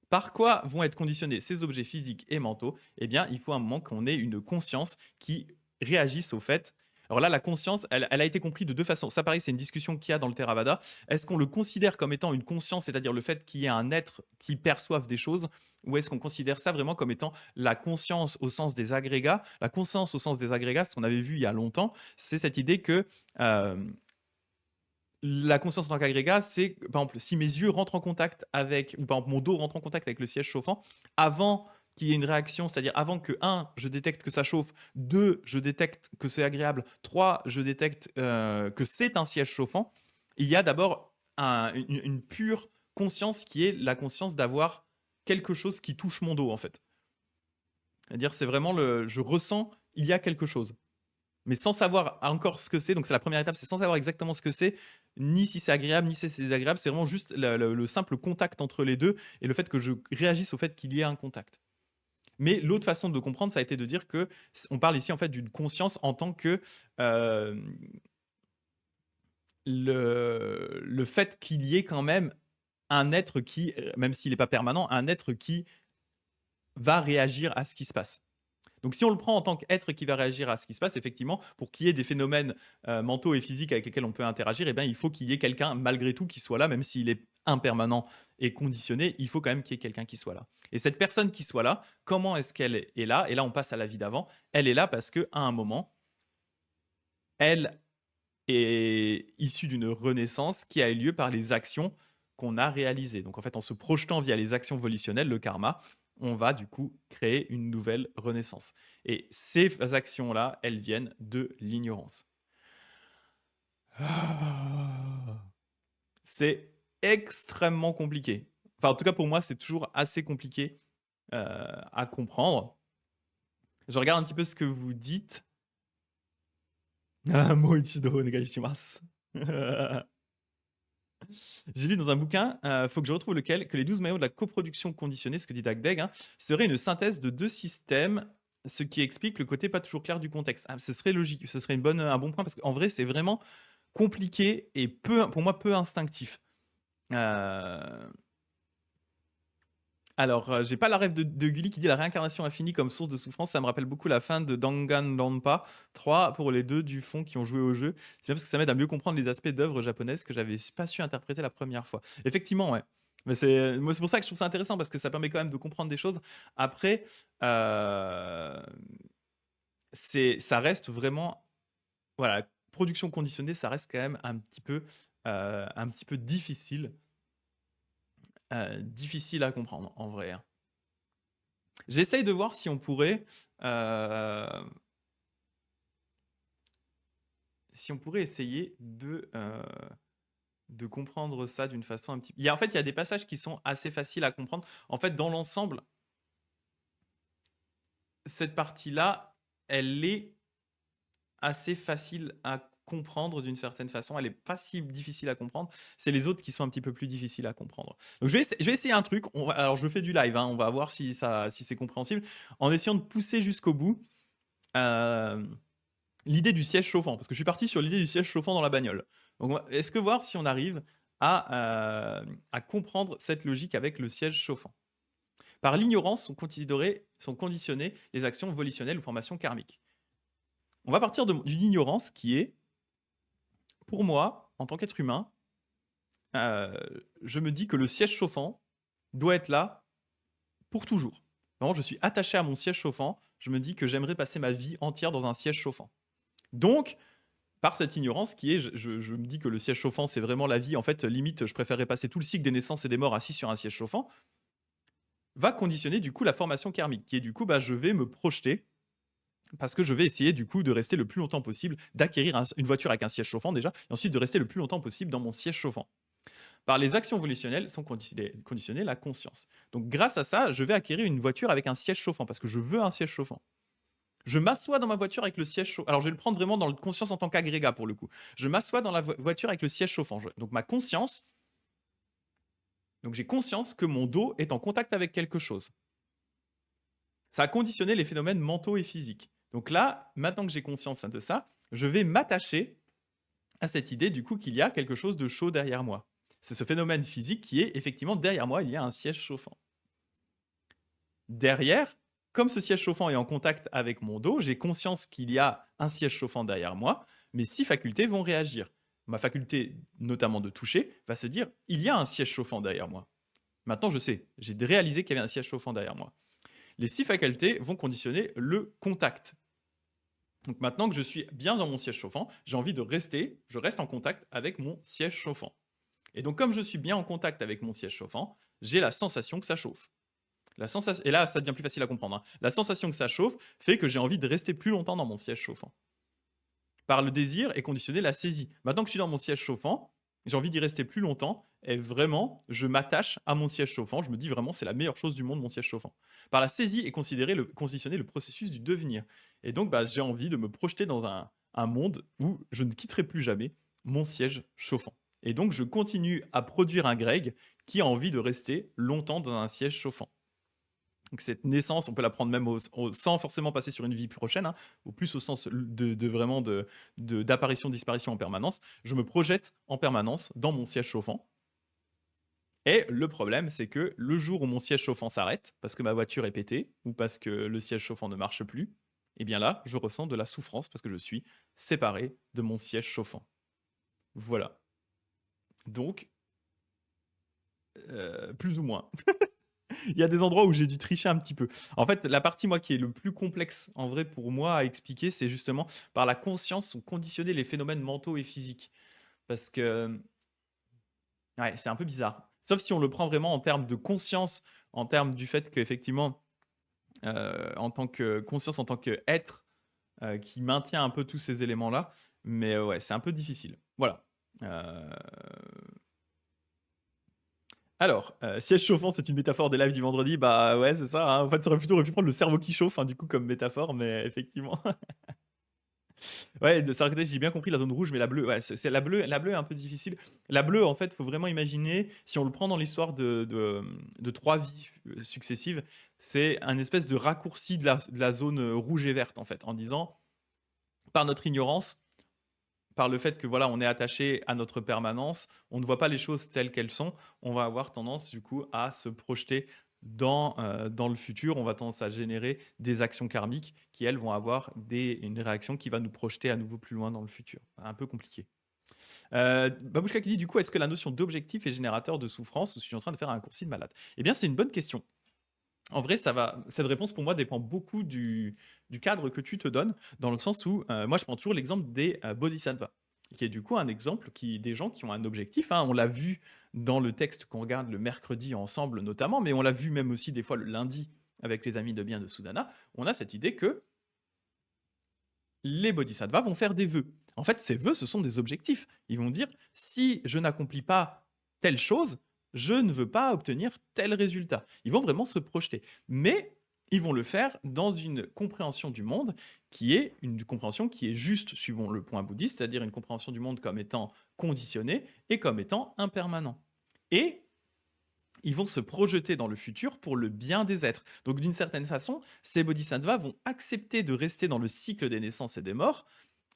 Par quoi vont être conditionnés ces objets physiques et mentaux? Eh bien, il faut un moment qu'on ait une conscience qui réagisse au fait. Alors là, la conscience, elle a été comprise de 2 façons. Ça, pareil, c'est une discussion qu'il y a dans le Theravada. Est-ce qu'on le considère comme étant une conscience, c'est-à-dire le fait qu'il y ait un être qui perçoive des choses, ou est-ce qu'on considère ça vraiment comme étant la conscience au sens des agrégats? La conscience au sens des agrégats, ce qu'on avait vu il y a longtemps, c'est cette idée que la conscience en tant qu'agrégat, c'est, par exemple, si mes yeux rentrent en contact avec, ou par exemple mon dos rentre en contact avec le siège chauffant, avant qu'il y ait une réaction, c'est-à-dire avant que 1, je détecte que ça chauffe, 2, je détecte que c'est agréable, 3, je détecte que c'est un siège chauffant, il y a d'abord une pure conscience qui est la conscience d'avoir quelque chose qui touche mon dos, en fait. C'est-à-dire, c'est vraiment je ressens, il y a quelque chose, mais sans savoir encore ce que c'est. Donc c'est la première étape, c'est sans savoir exactement ce que c'est, ni si c'est agréable, ni si c'est désagréable. C'est vraiment juste le simple contact entre les deux et le fait que je réagisse au fait qu'il y ait un contact. Mais l'autre façon de comprendre, ça a été de dire que on parle ici en fait d'une conscience en tant que le fait qu'il y ait quand même un être qui, même s'il n'est pas permanent, un être qui va réagir à ce qui se passe. Donc si on le prend en tant qu'être qui va réagir à ce qui se passe, effectivement, pour qu'il y ait des phénomènes mentaux et physiques avec lesquels on peut interagir, eh bien, il faut qu'il y ait quelqu'un, malgré tout, qui soit là, même s'il est impermanent et conditionné, il faut quand même qu'il y ait quelqu'un qui soit là. Et cette personne qui soit là, comment est-ce qu'elle est là? Et là, on passe à la vie d'avant. Elle est là parce qu'à un moment, elle est issue d'une renaissance qui a eu lieu par les actions qu'on a réalisées. Donc en fait, en se projetant via les actions volitionnelles, le karma, on va du coup créer une nouvelle renaissance. Et ces actions-là, elles viennent de l'ignorance. C'est extrêmement compliqué. Enfin, en tout cas, pour moi, c'est toujours assez compliqué à comprendre. Je regarde un petit peu ce que vous dites. Ah, Moichido onegaishimasu. J'ai lu dans un bouquin, faut que je retrouve lequel, que les 12 maillots de la coproduction conditionnée, ce que dit Dagdeg, hein, serait une synthèse de 2 systèmes, ce qui explique le côté pas toujours clair du contexte. Ah, ce serait logique, ce serait un bon point, parce qu'en vrai, c'est vraiment compliqué et pour moi, peu instinctif. Alors, j'ai pas la rêve de Gulli qui dit la réincarnation infinie comme source de souffrance. Ça me rappelle beaucoup la fin de Danganronpa 3 pour les deux du fond qui ont joué au jeu. C'est bien parce que ça m'aide à mieux comprendre les aspects d'œuvres japonaises que j'avais pas su interpréter la première fois. Effectivement, ouais. Mais moi, c'est pour ça que je trouve ça intéressant parce que ça permet quand même de comprendre des choses. Après, euh, ça reste vraiment, voilà, production conditionnée, ça reste quand même un petit peu difficile, difficile à comprendre en vrai, hein. J'essaye de voir si on pourrait, essayer de comprendre ça d'une façon un petit. En fait, il y a des passages qui sont assez faciles à comprendre. En fait, dans l'ensemble, cette partie-là, elle est assez facile à comprendre d'une certaine façon. Elle est pas si difficile à comprendre. C'est les autres qui sont un petit peu plus difficiles à comprendre. Donc je vais essayer un truc. Alors je fais du live, hein. On va voir si c'est compréhensible. En essayant de pousser jusqu'au bout l'idée du siège chauffant. Parce que je suis parti sur l'idée du siège chauffant dans la bagnole. Donc est-ce que voir si on arrive à comprendre cette logique avec le siège chauffant? Par l'ignorance sont conditionnées les actions volitionnelles ou formations karmiques. On va partir d'une ignorance qui est, pour moi, en tant qu'être humain, je me dis que le siège chauffant doit être là pour toujours. Vraiment, je suis attaché à mon siège chauffant. Je me dis que j'aimerais passer ma vie entière dans un siège chauffant. Donc, par cette ignorance qui est, je me dis que le siège chauffant, c'est vraiment la vie. En fait, limite, je préférerais passer tout le cycle des naissances et des morts assis sur un siège chauffant. Va conditionner du coup la formation karmique, qui est du coup, je vais me projeter parce que je vais essayer du coup de rester le plus longtemps possible, d'acquérir une voiture avec un siège chauffant déjà, et ensuite de rester le plus longtemps possible dans mon siège chauffant. Par les actions volutionnelles sont conditionnées la conscience. Donc grâce à ça, je vais acquérir une voiture avec un siège chauffant, parce que je veux un siège chauffant. Je m'assois dans ma voiture avec le siège chauffant. Alors je vais le prendre vraiment dans le conscience en tant qu'agrégat pour le coup. Je m'assois dans la voiture avec le siège chauffant. Donc ma conscience, donc j'ai conscience que mon dos est en contact avec quelque chose. Ça a conditionné les phénomènes mentaux et physiques. Donc là, maintenant que j'ai conscience de ça, je vais m'attacher à cette idée du coup qu'il y a quelque chose de chaud derrière moi. C'est ce phénomène physique qui est effectivement derrière moi, il y a un siège chauffant. Derrière, comme ce siège chauffant est en contact avec mon dos, j'ai conscience qu'il y a un siège chauffant derrière moi, mes 6 facultés vont réagir. Ma faculté, notamment de toucher, va se dire il y a un siège chauffant derrière moi. Maintenant, je sais, j'ai réalisé qu'il y avait un siège chauffant derrière moi. Les 6 facultés vont conditionner le contact. Donc maintenant que je suis bien dans mon siège chauffant, j'ai envie de rester, je reste en contact avec mon siège chauffant. Et donc comme je suis bien en contact avec mon siège chauffant, j'ai la sensation que ça chauffe. La sensation, et là, ça devient plus facile à comprendre, hein. La sensation que ça chauffe fait que j'ai envie de rester plus longtemps dans mon siège chauffant. Par le désir est conditionnée la saisie. Maintenant que je suis dans mon siège chauffant, j'ai envie d'y rester plus longtemps et vraiment, je m'attache à mon siège chauffant. Je me dis vraiment, c'est la meilleure chose du monde, mon siège chauffant. Par la saisie est conditionné le processus du devenir. Et donc, j'ai envie de me projeter dans un monde où je ne quitterai plus jamais mon siège chauffant. Et donc, je continue à produire un Greg qui a envie de rester longtemps dans un siège chauffant. Donc cette naissance, on peut la prendre même sans forcément passer sur une vie prochaine, hein, ou plus au sens de vraiment d'apparition-disparition en permanence. Je me projette en permanence dans mon siège chauffant. Et le problème, c'est que le jour où mon siège chauffant s'arrête, parce que ma voiture est pétée, ou parce que le siège chauffant ne marche plus, eh bien là, je ressens de la souffrance parce que je suis séparé de mon siège chauffant. Voilà. Donc, plus ou moins. Il y a des endroits où j'ai dû tricher un petit peu. En fait, la partie, moi, qui est le plus complexe, en vrai, pour moi, à expliquer, c'est justement par la conscience sont conditionnés les phénomènes mentaux et physiques. Parce que, ouais, c'est un peu bizarre. Sauf si on le prend vraiment en termes de conscience, en termes du fait qu'effectivement, en tant que conscience, en tant qu'être qui maintient un peu tous ces éléments-là. Mais ouais, c'est un peu difficile. Voilà. Alors, siège chauffant, c'est une métaphore des lives du vendredi. Bah ouais, c'est ça, hein. En fait, ça aurait pu prendre le cerveau qui chauffe, hein, du coup, comme métaphore, mais effectivement. Ouais, de Sarkozy, j'ai bien compris la zone rouge, mais la bleue, ouais, c'est la bleue est un peu difficile. La bleue, en fait, faut vraiment imaginer, si on le prend dans l'histoire de 3 vies successives, c'est un espèce de raccourci de la zone rouge et verte, en fait, en disant, par notre ignorance, par le fait que voilà, on est attaché à notre permanence, on ne voit pas les choses telles qu'elles sont, on va avoir tendance du coup à se projeter dans le futur, on va tendance à générer des actions karmiques qui, elles, vont avoir une réaction qui va nous projeter à nouveau plus loin dans le futur. Un peu compliqué. Babouchka qui dit du coup, est-ce que la notion d'objectif est générateur de souffrance ou je suis en train de faire un raccourci de malade? Eh bien, c'est une bonne question. En vrai, cette réponse pour moi dépend beaucoup du cadre que tu te donnes, dans le sens où moi je prends toujours l'exemple des bodhisattvas, qui est du coup un exemple des gens qui ont un objectif, hein. On l'a vu dans le texte qu'on regarde le mercredi ensemble notamment, mais on l'a vu même aussi des fois le lundi avec les amis de bien de Sudana. On a cette idée que les bodhisattvas vont faire des vœux. En fait, ces vœux, ce sont des objectifs. Ils vont dire, si je n'accomplis pas telle chose, je ne veux pas obtenir tel résultat. Ils vont vraiment se projeter. Mais ils vont le faire dans une compréhension du monde qui est une compréhension qui est juste, suivant le point bouddhiste, c'est-à-dire une compréhension du monde comme étant conditionné et comme étant impermanent. Et ils vont se projeter dans le futur pour le bien des êtres. Donc d'une certaine façon, ces bodhisattvas vont accepter de rester dans le cycle des naissances et des morts,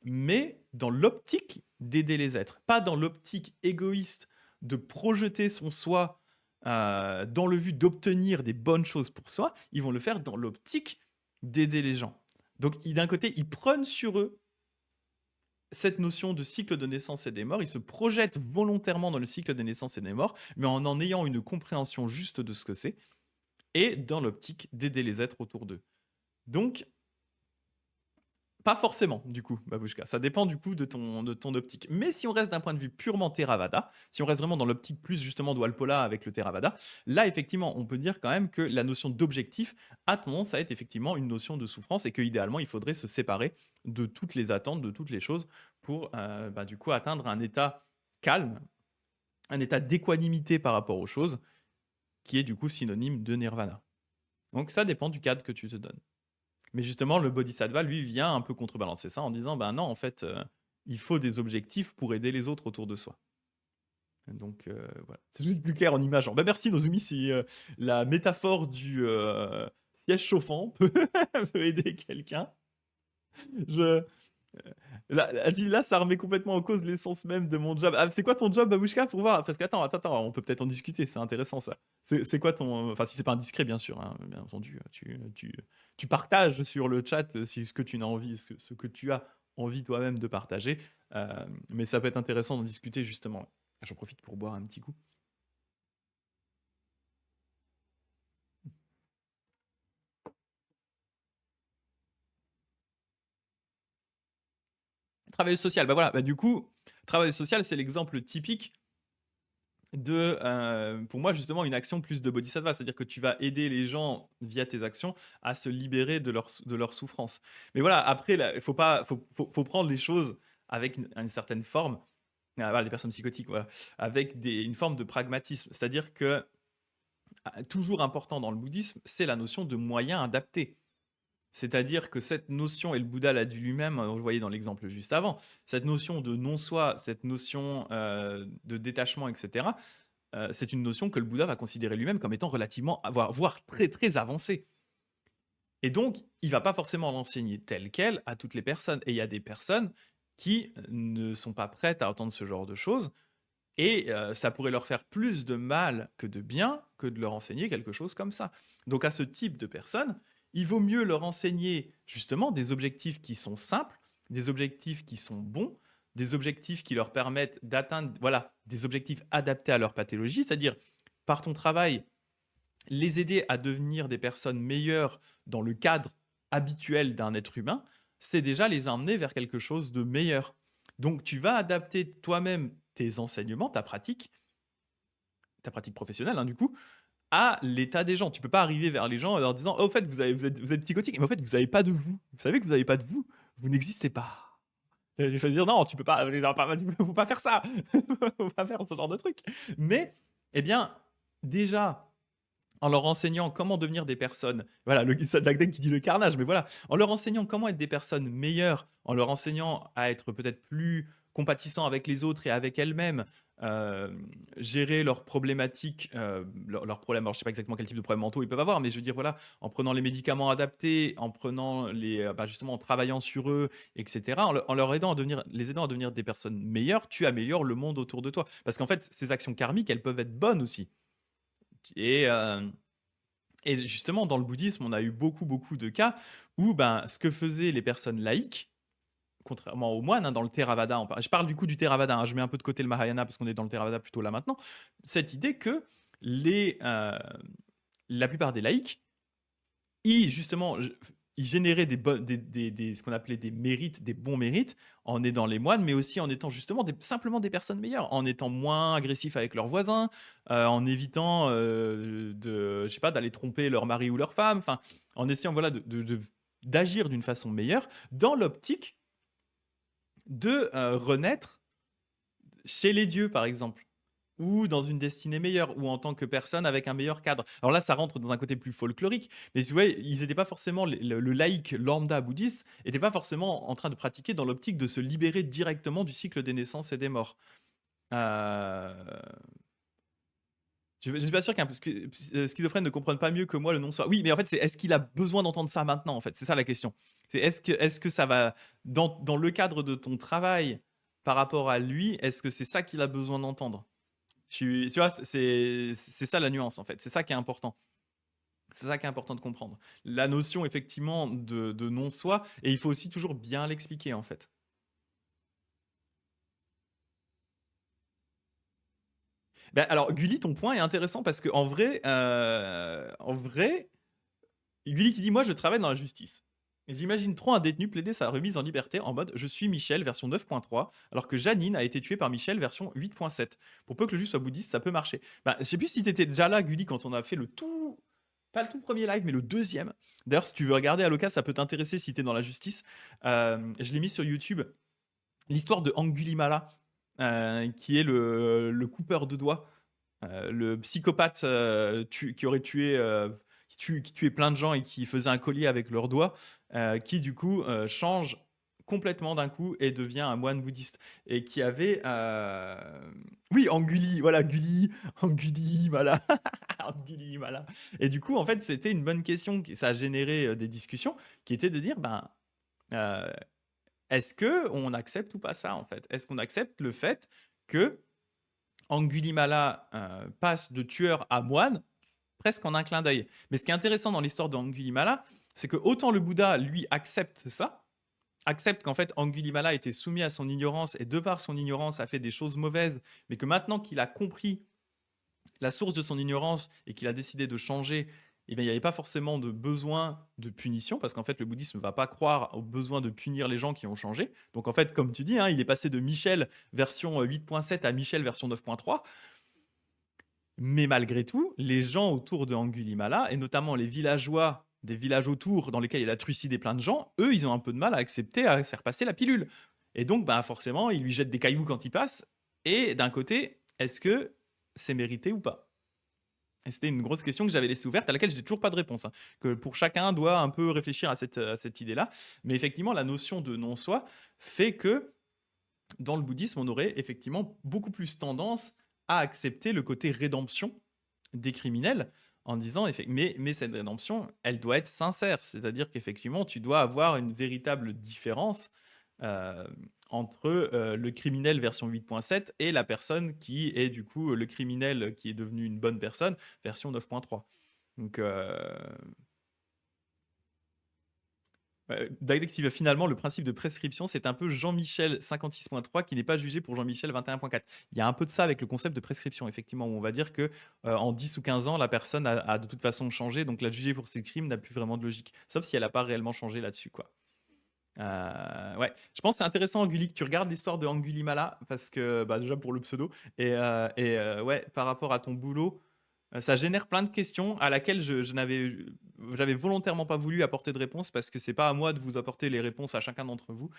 mais dans l'optique d'aider les êtres, pas dans l'optique égoïste de projeter son soi dans le but d'obtenir des bonnes choses pour soi. Ils vont le faire dans l'optique d'aider les gens. Donc d'un côté, ils prennent sur eux cette notion de cycle de naissance et des morts, ils se projettent volontairement dans le cycle des naissances et des morts, mais en ayant une compréhension juste de ce que c'est, et dans l'optique d'aider les êtres autour d'eux. Donc, Pas forcément, du coup, Babouchka. Ça dépend du coup de ton optique. Mais si on reste d'un point de vue purement Theravada, si on reste vraiment dans l'optique plus justement de Walpola avec le Theravada, là effectivement, on peut dire quand même que la notion d'objectif a tendance à être effectivement une notion de souffrance et qu'idéalement, il faudrait se séparer de toutes les attentes, de toutes les choses pour du coup atteindre un état calme, un état d'équanimité par rapport aux choses, qui est du coup synonyme de nirvana. Donc ça dépend du cadre que tu te donnes. Mais justement, le bodhisattva, lui, vient un peu contrebalancer ça en disant, ben non, en fait, il faut des objectifs pour aider les autres autour de soi. Donc voilà, c'est juste plus clair en image. Ben, merci Nozumi, si la métaphore du siège chauffant peut, peut aider quelqu'un. Je... là, ça remet complètement en cause l'essence même de mon job. Ah, c'est quoi ton job, Babouchka, pour voir? Parce qu'attends, on peut peut-être en discuter, c'est intéressant ça. C'est quoi ton... Enfin, si c'est pas indiscret, bien sûr, hein, bien entendu, tu partages sur le chat ce que tu as envie, ce que tu as envie toi-même de partager. Mais ça peut être intéressant d'en discuter, justement. J'en profite pour boire un petit coup. Travail social, bah voilà, bah du coup, travail social, c'est l'exemple typique de, pour moi, justement, une action plus de bodhisattva. C'est-à-dire que tu vas aider les gens, via tes actions, à se libérer de leur souffrance. Mais voilà, après, il faut pas, faut prendre les choses avec une certaine forme. Ah, voilà, les personnes psychotiques, voilà, avec une forme de pragmatisme. C'est-à-dire que, toujours important dans le bouddhisme, c'est la notion de moyen adapté. C'est-à-dire que cette notion, et le Bouddha l'a dit lui-même, on le voyait dans l'exemple juste avant, cette notion de non-soi, cette notion de détachement, etc., c'est une notion que le Bouddha va considérer lui-même comme étant relativement, voire très très avancée. Et donc, il va pas forcément l'enseigner tel quel à toutes les personnes. Et il y a des personnes qui ne sont pas prêtes à entendre ce genre de choses, et ça pourrait leur faire plus de mal que de bien que de leur enseigner quelque chose comme ça. Donc à ce type de personnes, il vaut mieux leur enseigner justement des objectifs qui sont simples, des objectifs qui sont bons, des objectifs qui leur permettent d'atteindre, voilà, des objectifs adaptés à leur pathologie, c'est-à-dire par ton travail, les aider à devenir des personnes meilleures dans le cadre habituel d'un être humain, c'est déjà les emmener vers quelque chose de meilleur. Donc tu vas adapter toi-même tes enseignements, ta pratique professionnelle, hein, du coup, à l'état des gens. Tu peux pas arriver vers les gens en leur disant, oh, au fait, vous êtes psychotique, mais en fait, vous n'avez pas de vous. Vous savez que vous n'avez pas de vous. Vous n'existez pas. Il faut dire, non, tu peux pas, faut pas faire ça. Faut pas faire ce genre de truc. Mais, eh bien, déjà, en leur enseignant comment devenir des personnes, voilà, le Sadagden qui dit le carnage, mais voilà, en leur enseignant comment être des personnes meilleures, en leur enseignant à être peut-être plus compatissants avec les autres et avec elles-mêmes, gérer leurs problématiques, leurs problèmes. Alors, je sais pas exactement quel type de problèmes mentaux ils peuvent avoir, mais je veux dire, voilà, en prenant les médicaments adaptés, en prenant justement, en travaillant sur eux, etc., en leur aidant à devenir, les aidant à devenir des personnes meilleures, tu améliores le monde autour de toi. Parce qu'en fait, ces actions karmiques, elles peuvent être bonnes aussi. Et, euh, et justement, dans le bouddhisme, on a eu beaucoup, beaucoup de cas où ben, ce que faisaient les personnes laïques, contrairement aux moines, hein, dans le Theravada, je parle du coup du Theravada, hein, je mets un peu de côté le Mahayana parce qu'on est dans le Theravada plutôt là maintenant, cette idée que la plupart des laïcs justement, il générait ce qu'on appelait des mérites, des bons mérites, en aidant les moines, mais aussi en étant justement simplement des personnes meilleures, en étant moins agressifs avec leurs voisins, en évitant je sais pas, d'aller tromper leur mari ou leur femme, enfin, en essayant voilà, d'agir d'une façon meilleure, dans l'optique de renaître chez les dieux, par exemple, ou dans une destinée meilleure, ou en tant que personne avec un meilleur cadre. Alors là, ça rentre dans un côté plus folklorique, mais vous voyez, ils n'étaient pas forcément, le laïc lambda bouddhiste n'était pas forcément en train de pratiquer dans l'optique de se libérer directement du cycle des naissances et des morts. Euh... Je suis pas sûr qu'un schizophrène ne comprenne pas mieux que moi le non-soi. Oui, mais en fait, c'est est-ce qu'il a besoin d'entendre ça maintenant, en fait? C'est ça la question. C'est est-ce que ça va, dans le cadre de ton travail par rapport à lui, est-ce que c'est ça qu'il a besoin d'entendre? Tu vois, c'est ça la nuance en fait. C'est ça qui est important. C'est ça qui est important de comprendre. La notion effectivement de non-soi, et il faut aussi toujours bien l'expliquer en fait. Ben, alors Gulli, ton point est intéressant parce que en vrai, Gulli qui dit moi je travaille dans la justice. J'imagine trop un détenu plaider sa remise en liberté en mode je suis Michel version 9.3, alors que Janine a été tuée par Michel version 8.7. Pour peu que le juge soit bouddhiste, ça peut marcher. Bah, je sais plus si t'étais déjà là, Gulli, quand on a fait le tout. Pas le tout premier live, mais le deuxième. D'ailleurs, si tu veux regarder à l'occasion, ça peut t'intéresser si t'es dans la justice. Je l'ai mis sur YouTube. L'histoire de Angulimala, qui est le coupeur de doigts, le psychopathe qui aurait tué, qui tuait plein de gens et qui faisait un collier avec leurs doigts, qui du coup change complètement d'un coup et devient un moine bouddhiste. Et qui avait... Oui, Anguli, voilà, Guli, Anguli, voilà. Anguli, voilà. Et du coup, en fait, c'était une bonne question, ça a généré des discussions, qui étaient de dire, ben... euh, est-ce que on accepte ou pas ça en fait? Est-ce qu'on accepte le fait que Angulimala passe de tueur à moine presque en un clin d'œil? Mais ce qui est intéressant dans l'histoire d'Angulimala, c'est que autant le Bouddha lui accepte ça, accepte qu'en fait Angulimala était soumis à son ignorance et de par son ignorance a fait des choses mauvaises, mais que maintenant qu'il a compris la source de son ignorance et qu'il a décidé de changer, eh bien, il n'y avait pas forcément de besoin de punition, parce qu'en fait, le bouddhisme ne va pas croire au besoin de punir les gens qui ont changé. Donc, en fait, comme tu dis, hein, il est passé de Michel version 8.7 à Michel version 9.3. Mais malgré tout, les gens autour de Angulimala, et notamment les villageois des villages autour dans lesquels il a trucidé plein de gens, eux, ils ont un peu de mal à accepter à faire passer la pilule. Et donc, bah, forcément, ils lui jettent des cailloux quand il passe. Et d'un côté, est-ce que c'est mérité ou pas? Et c'était une grosse question que j'avais laissée ouverte, à laquelle j'ai toujours pas de réponse, hein. Que pour chacun doit un peu réfléchir à cette idée-là. Mais effectivement, la notion de non-soi fait que dans le bouddhisme, on aurait effectivement beaucoup plus tendance à accepter le côté rédemption des criminels en disant, mais cette rédemption, elle doit être sincère. C'est-à-dire qu'effectivement, tu dois avoir une véritable différence euh, entre le criminel version 8.7 et la personne qui est du coup le criminel qui est devenu une bonne personne version 9.3. Donc, Didactive, finalement, le principe de prescription, c'est un peu Jean-Michel 56.3 qui n'est pas jugé pour Jean-Michel 21.4. Il y a un peu de ça avec le concept de prescription, effectivement, où on va dire que en 10 ou 15 ans, la personne a de toute façon changé, donc la juger pour ses crimes n'a plus vraiment de logique. Sauf si elle n'a pas réellement changé là-dessus, quoi. Ouais, je pense que c'est intéressant, Anguli, que tu regardes l'histoire de Angulimala, parce que, bah, déjà pour le pseudo, ouais, par rapport à ton boulot, ça génère plein de questions à laquelle j'avais volontairement pas voulu apporter de réponse, parce que c'est pas à moi de vous apporter les réponses à chacun d'entre vous.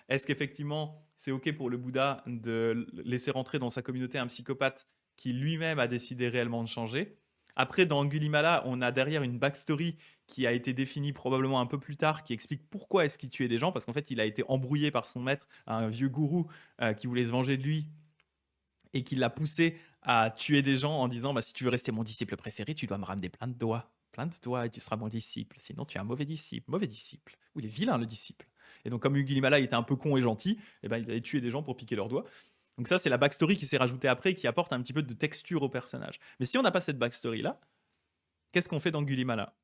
Est-ce qu'effectivement, c'est OK pour le Bouddha de laisser rentrer dans sa communauté un psychopathe qui lui-même a décidé réellement de changer? Après, dans Angulimala, on a derrière une backstory qui a été définie probablement un peu plus tard, qui explique pourquoi est-ce qu'il tuait des gens, parce qu'en fait, il a été embrouillé par son maître, un vieux gourou qui voulait se venger de lui et qui l'a poussé à tuer des gens en disant bah, si tu veux rester mon disciple préféré, tu dois me ramener plein de doigts. Plein de doigts et tu seras mon disciple. Sinon, tu es un mauvais disciple. Mauvais disciple. Ou il est vilain, le disciple. Et donc, comme Angulimala était un peu con et gentil, eh ben, il allait tuer des gens pour piquer leurs doigts. Donc ça, c'est la backstory qui s'est rajoutée après et qui apporte un petit peu de texture au personnage. Mais si on n'a pas cette backstory-là, qu'est-ce qu'on fait d'Angulimala?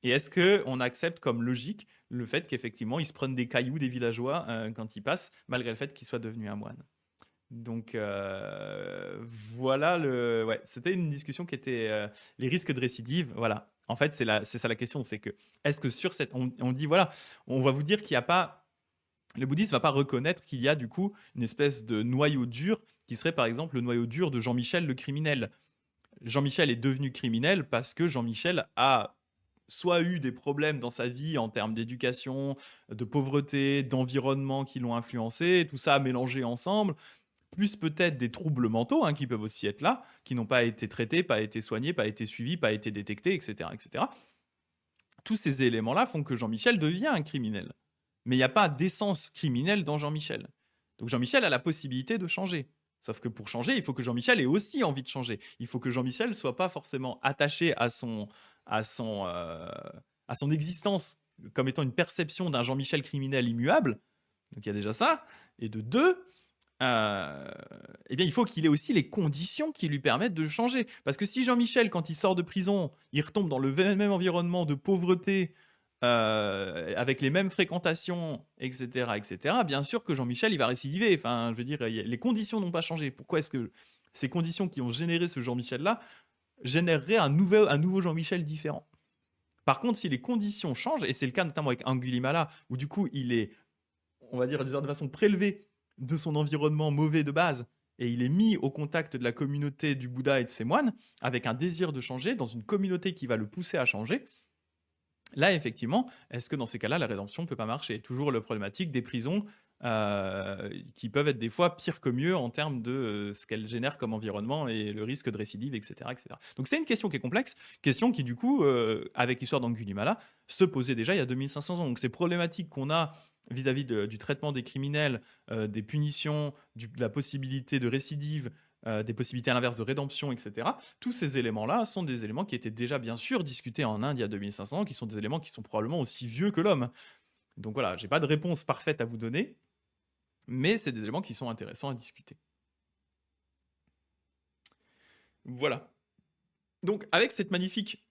Et est-ce que on accepte comme logique le fait qu'effectivement il se prenne des cailloux des villageois quand il passe, malgré le fait qu'il soit devenu un moine? Donc voilà ouais, c'était une discussion qui était les risques de récidive. Voilà. En fait, c'est ça la question, c'est que est-ce que sur cette, on dit voilà, on va vous dire qu'il n'y a pas, le bouddhisme va pas reconnaître qu'il y a du coup une espèce de noyau dur qui serait par exemple le noyau dur de Jean-Michel le criminel. Jean-Michel est devenu criminel parce que Jean-Michel a soit eu des problèmes dans sa vie en termes d'éducation, de pauvreté, d'environnement qui l'ont influencé, tout ça mélangé ensemble, plus peut-être des troubles mentaux qui peuvent aussi être là, qui n'ont pas été traités, pas été soignés, pas été suivis, pas été détectés, etc. etc. Tous ces éléments-là font que Jean-Michel devient un criminel. Mais il n'y a pas d'essence criminelle dans Jean-Michel. Donc Jean-Michel a la possibilité de changer. Sauf que pour changer, il faut que Jean-Michel ait aussi envie de changer. Il faut que Jean-Michel ne soit pas forcément attaché à son, euh, à son existence comme étant une perception d'un Jean-Michel criminel immuable. Donc il y a déjà ça. Et de deux, eh bien, il faut qu'il ait aussi les conditions qui lui permettent de changer. Parce que si Jean-Michel, quand il sort de prison, il retombe dans le même environnement de pauvreté, avec les mêmes fréquentations, etc., etc., bien sûr que Jean-Michel, il va récidiver. Enfin, je veux dire, les conditions n'ont pas changé. Pourquoi est-ce que ces conditions qui ont généré ce Jean-Michel-là généreraient un nouveau Jean-Michel différent? Par contre, si les conditions changent, et c'est le cas notamment avec Angulimala, où du coup, il est, on va dire, de façon prélevé de son environnement mauvais de base, et il est mis au contact de la communauté du Bouddha et de ses moines, avec un désir de changer, dans une communauté qui va le pousser à changer, là, effectivement, est-ce que dans ces cas-là, la rédemption ne peut pas marcher? Toujours le problématique des prisons qui peuvent être des fois pire que mieux en termes de ce qu'elles génèrent comme environnement et le risque de récidive, etc. etc. Donc c'est une question qui est complexe, question qui du coup, avec l'histoire d'Angulimala, se posait déjà il y a 2500 ans. Donc ces problématiques qu'on a vis-à-vis du traitement des criminels, des punitions, de la possibilité de récidive, des possibilités à l'inverse de rédemption, etc. Tous ces éléments-là sont des éléments qui étaient déjà bien sûr discutés en Inde il y a 2500 ans, qui sont des éléments qui sont probablement aussi vieux que l'homme. Donc voilà, j'ai pas de réponse parfaite à vous donner, mais c'est des éléments qui sont intéressants à discuter. Voilà. Donc avec cette magnifique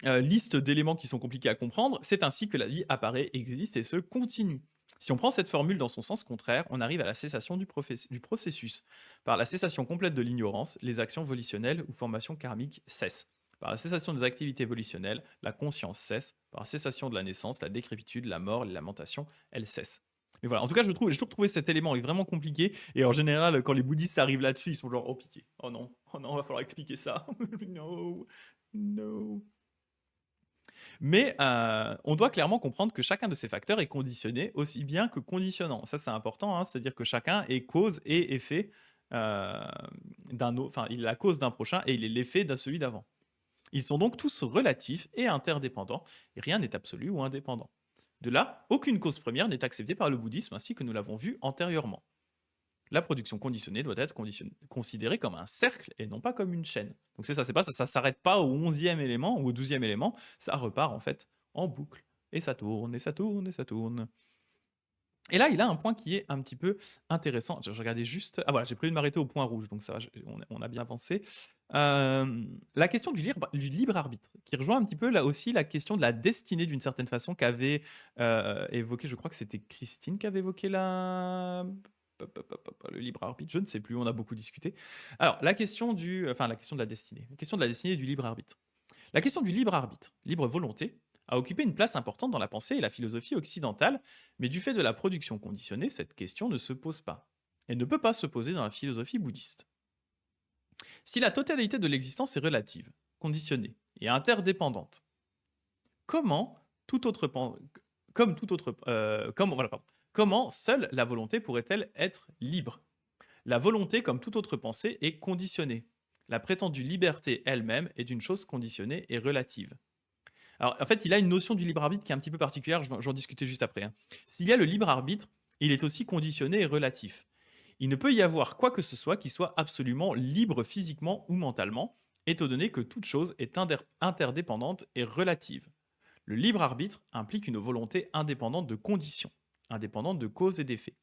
liste d'éléments qui sont compliqués à comprendre, c'est ainsi que la vie apparaît, existe et se continue. Si on prend cette formule dans son sens contraire, on arrive à la cessation du processus. Par la cessation complète de l'ignorance, les actions volitionnelles ou formations karmiques cessent. Par la cessation des activités volitionnelles, la conscience cesse. Par la cessation de la naissance, la décrépitude, la mort, les lamentations, elles cessent. Mais voilà, en tout cas, j'ai toujours trouvé cet élément vraiment compliqué. Et en général, quand les bouddhistes arrivent là-dessus, ils sont genre, oh pitié, oh non, va falloir expliquer ça. No, no. Mais on doit clairement comprendre que chacun de ces facteurs est conditionné aussi bien que conditionnant. Ça, c'est important, hein, c'est-à-dire que chacun est cause et effet d'un autre, enfin, il est la cause d'un prochain et il est l'effet de celui d'avant. Ils sont donc tous relatifs et interdépendants, et rien n'est absolu ou indépendant. De là, aucune cause première n'est acceptée par le bouddhisme ainsi que nous l'avons vu antérieurement. La production conditionnée doit être considérée comme un cercle et non pas comme une chaîne. Donc c'est ça, ça s'arrête pas au 11e élément ou au 12e élément, ça repart en fait en boucle. Et ça tourne, et ça tourne, et ça tourne. Et là, il a un point qui est un petit peu intéressant. Je regardais juste. Ah voilà, j'ai prévu de m'arrêter au point rouge, donc ça va, on a bien avancé. La question du libre arbitre, qui rejoint un petit peu là aussi la question de la destinée d'une certaine façon qu'avait évoqué, je crois que c'était Christine qui avait évoqué le libre arbitre, je ne sais plus, on a beaucoup discuté. Alors, la question de la destinée. La question de la destinée et du libre arbitre. La question du libre arbitre, libre volonté, a occupé une place importante dans la pensée et la philosophie occidentale, mais du fait de la production conditionnée, cette question ne se pose pas. Elle ne peut pas se poser dans la philosophie bouddhiste. Si la totalité de l'existence est relative, conditionnée et interdépendante, comment seule la volonté pourrait-elle être libre? La volonté, comme toute autre pensée, est conditionnée. La prétendue liberté elle-même est une chose conditionnée et relative. Alors, en fait, il a une notion du libre arbitre qui est un petit peu particulière, j'en discutais juste après, hein. S'il y a le libre arbitre, il est aussi conditionné et relatif. Il ne peut y avoir quoi que ce soit qui soit absolument libre physiquement ou mentalement, étant donné que toute chose est interdépendante et relative. Le libre arbitre implique une volonté indépendante de conditions, indépendante de causes et d'effets.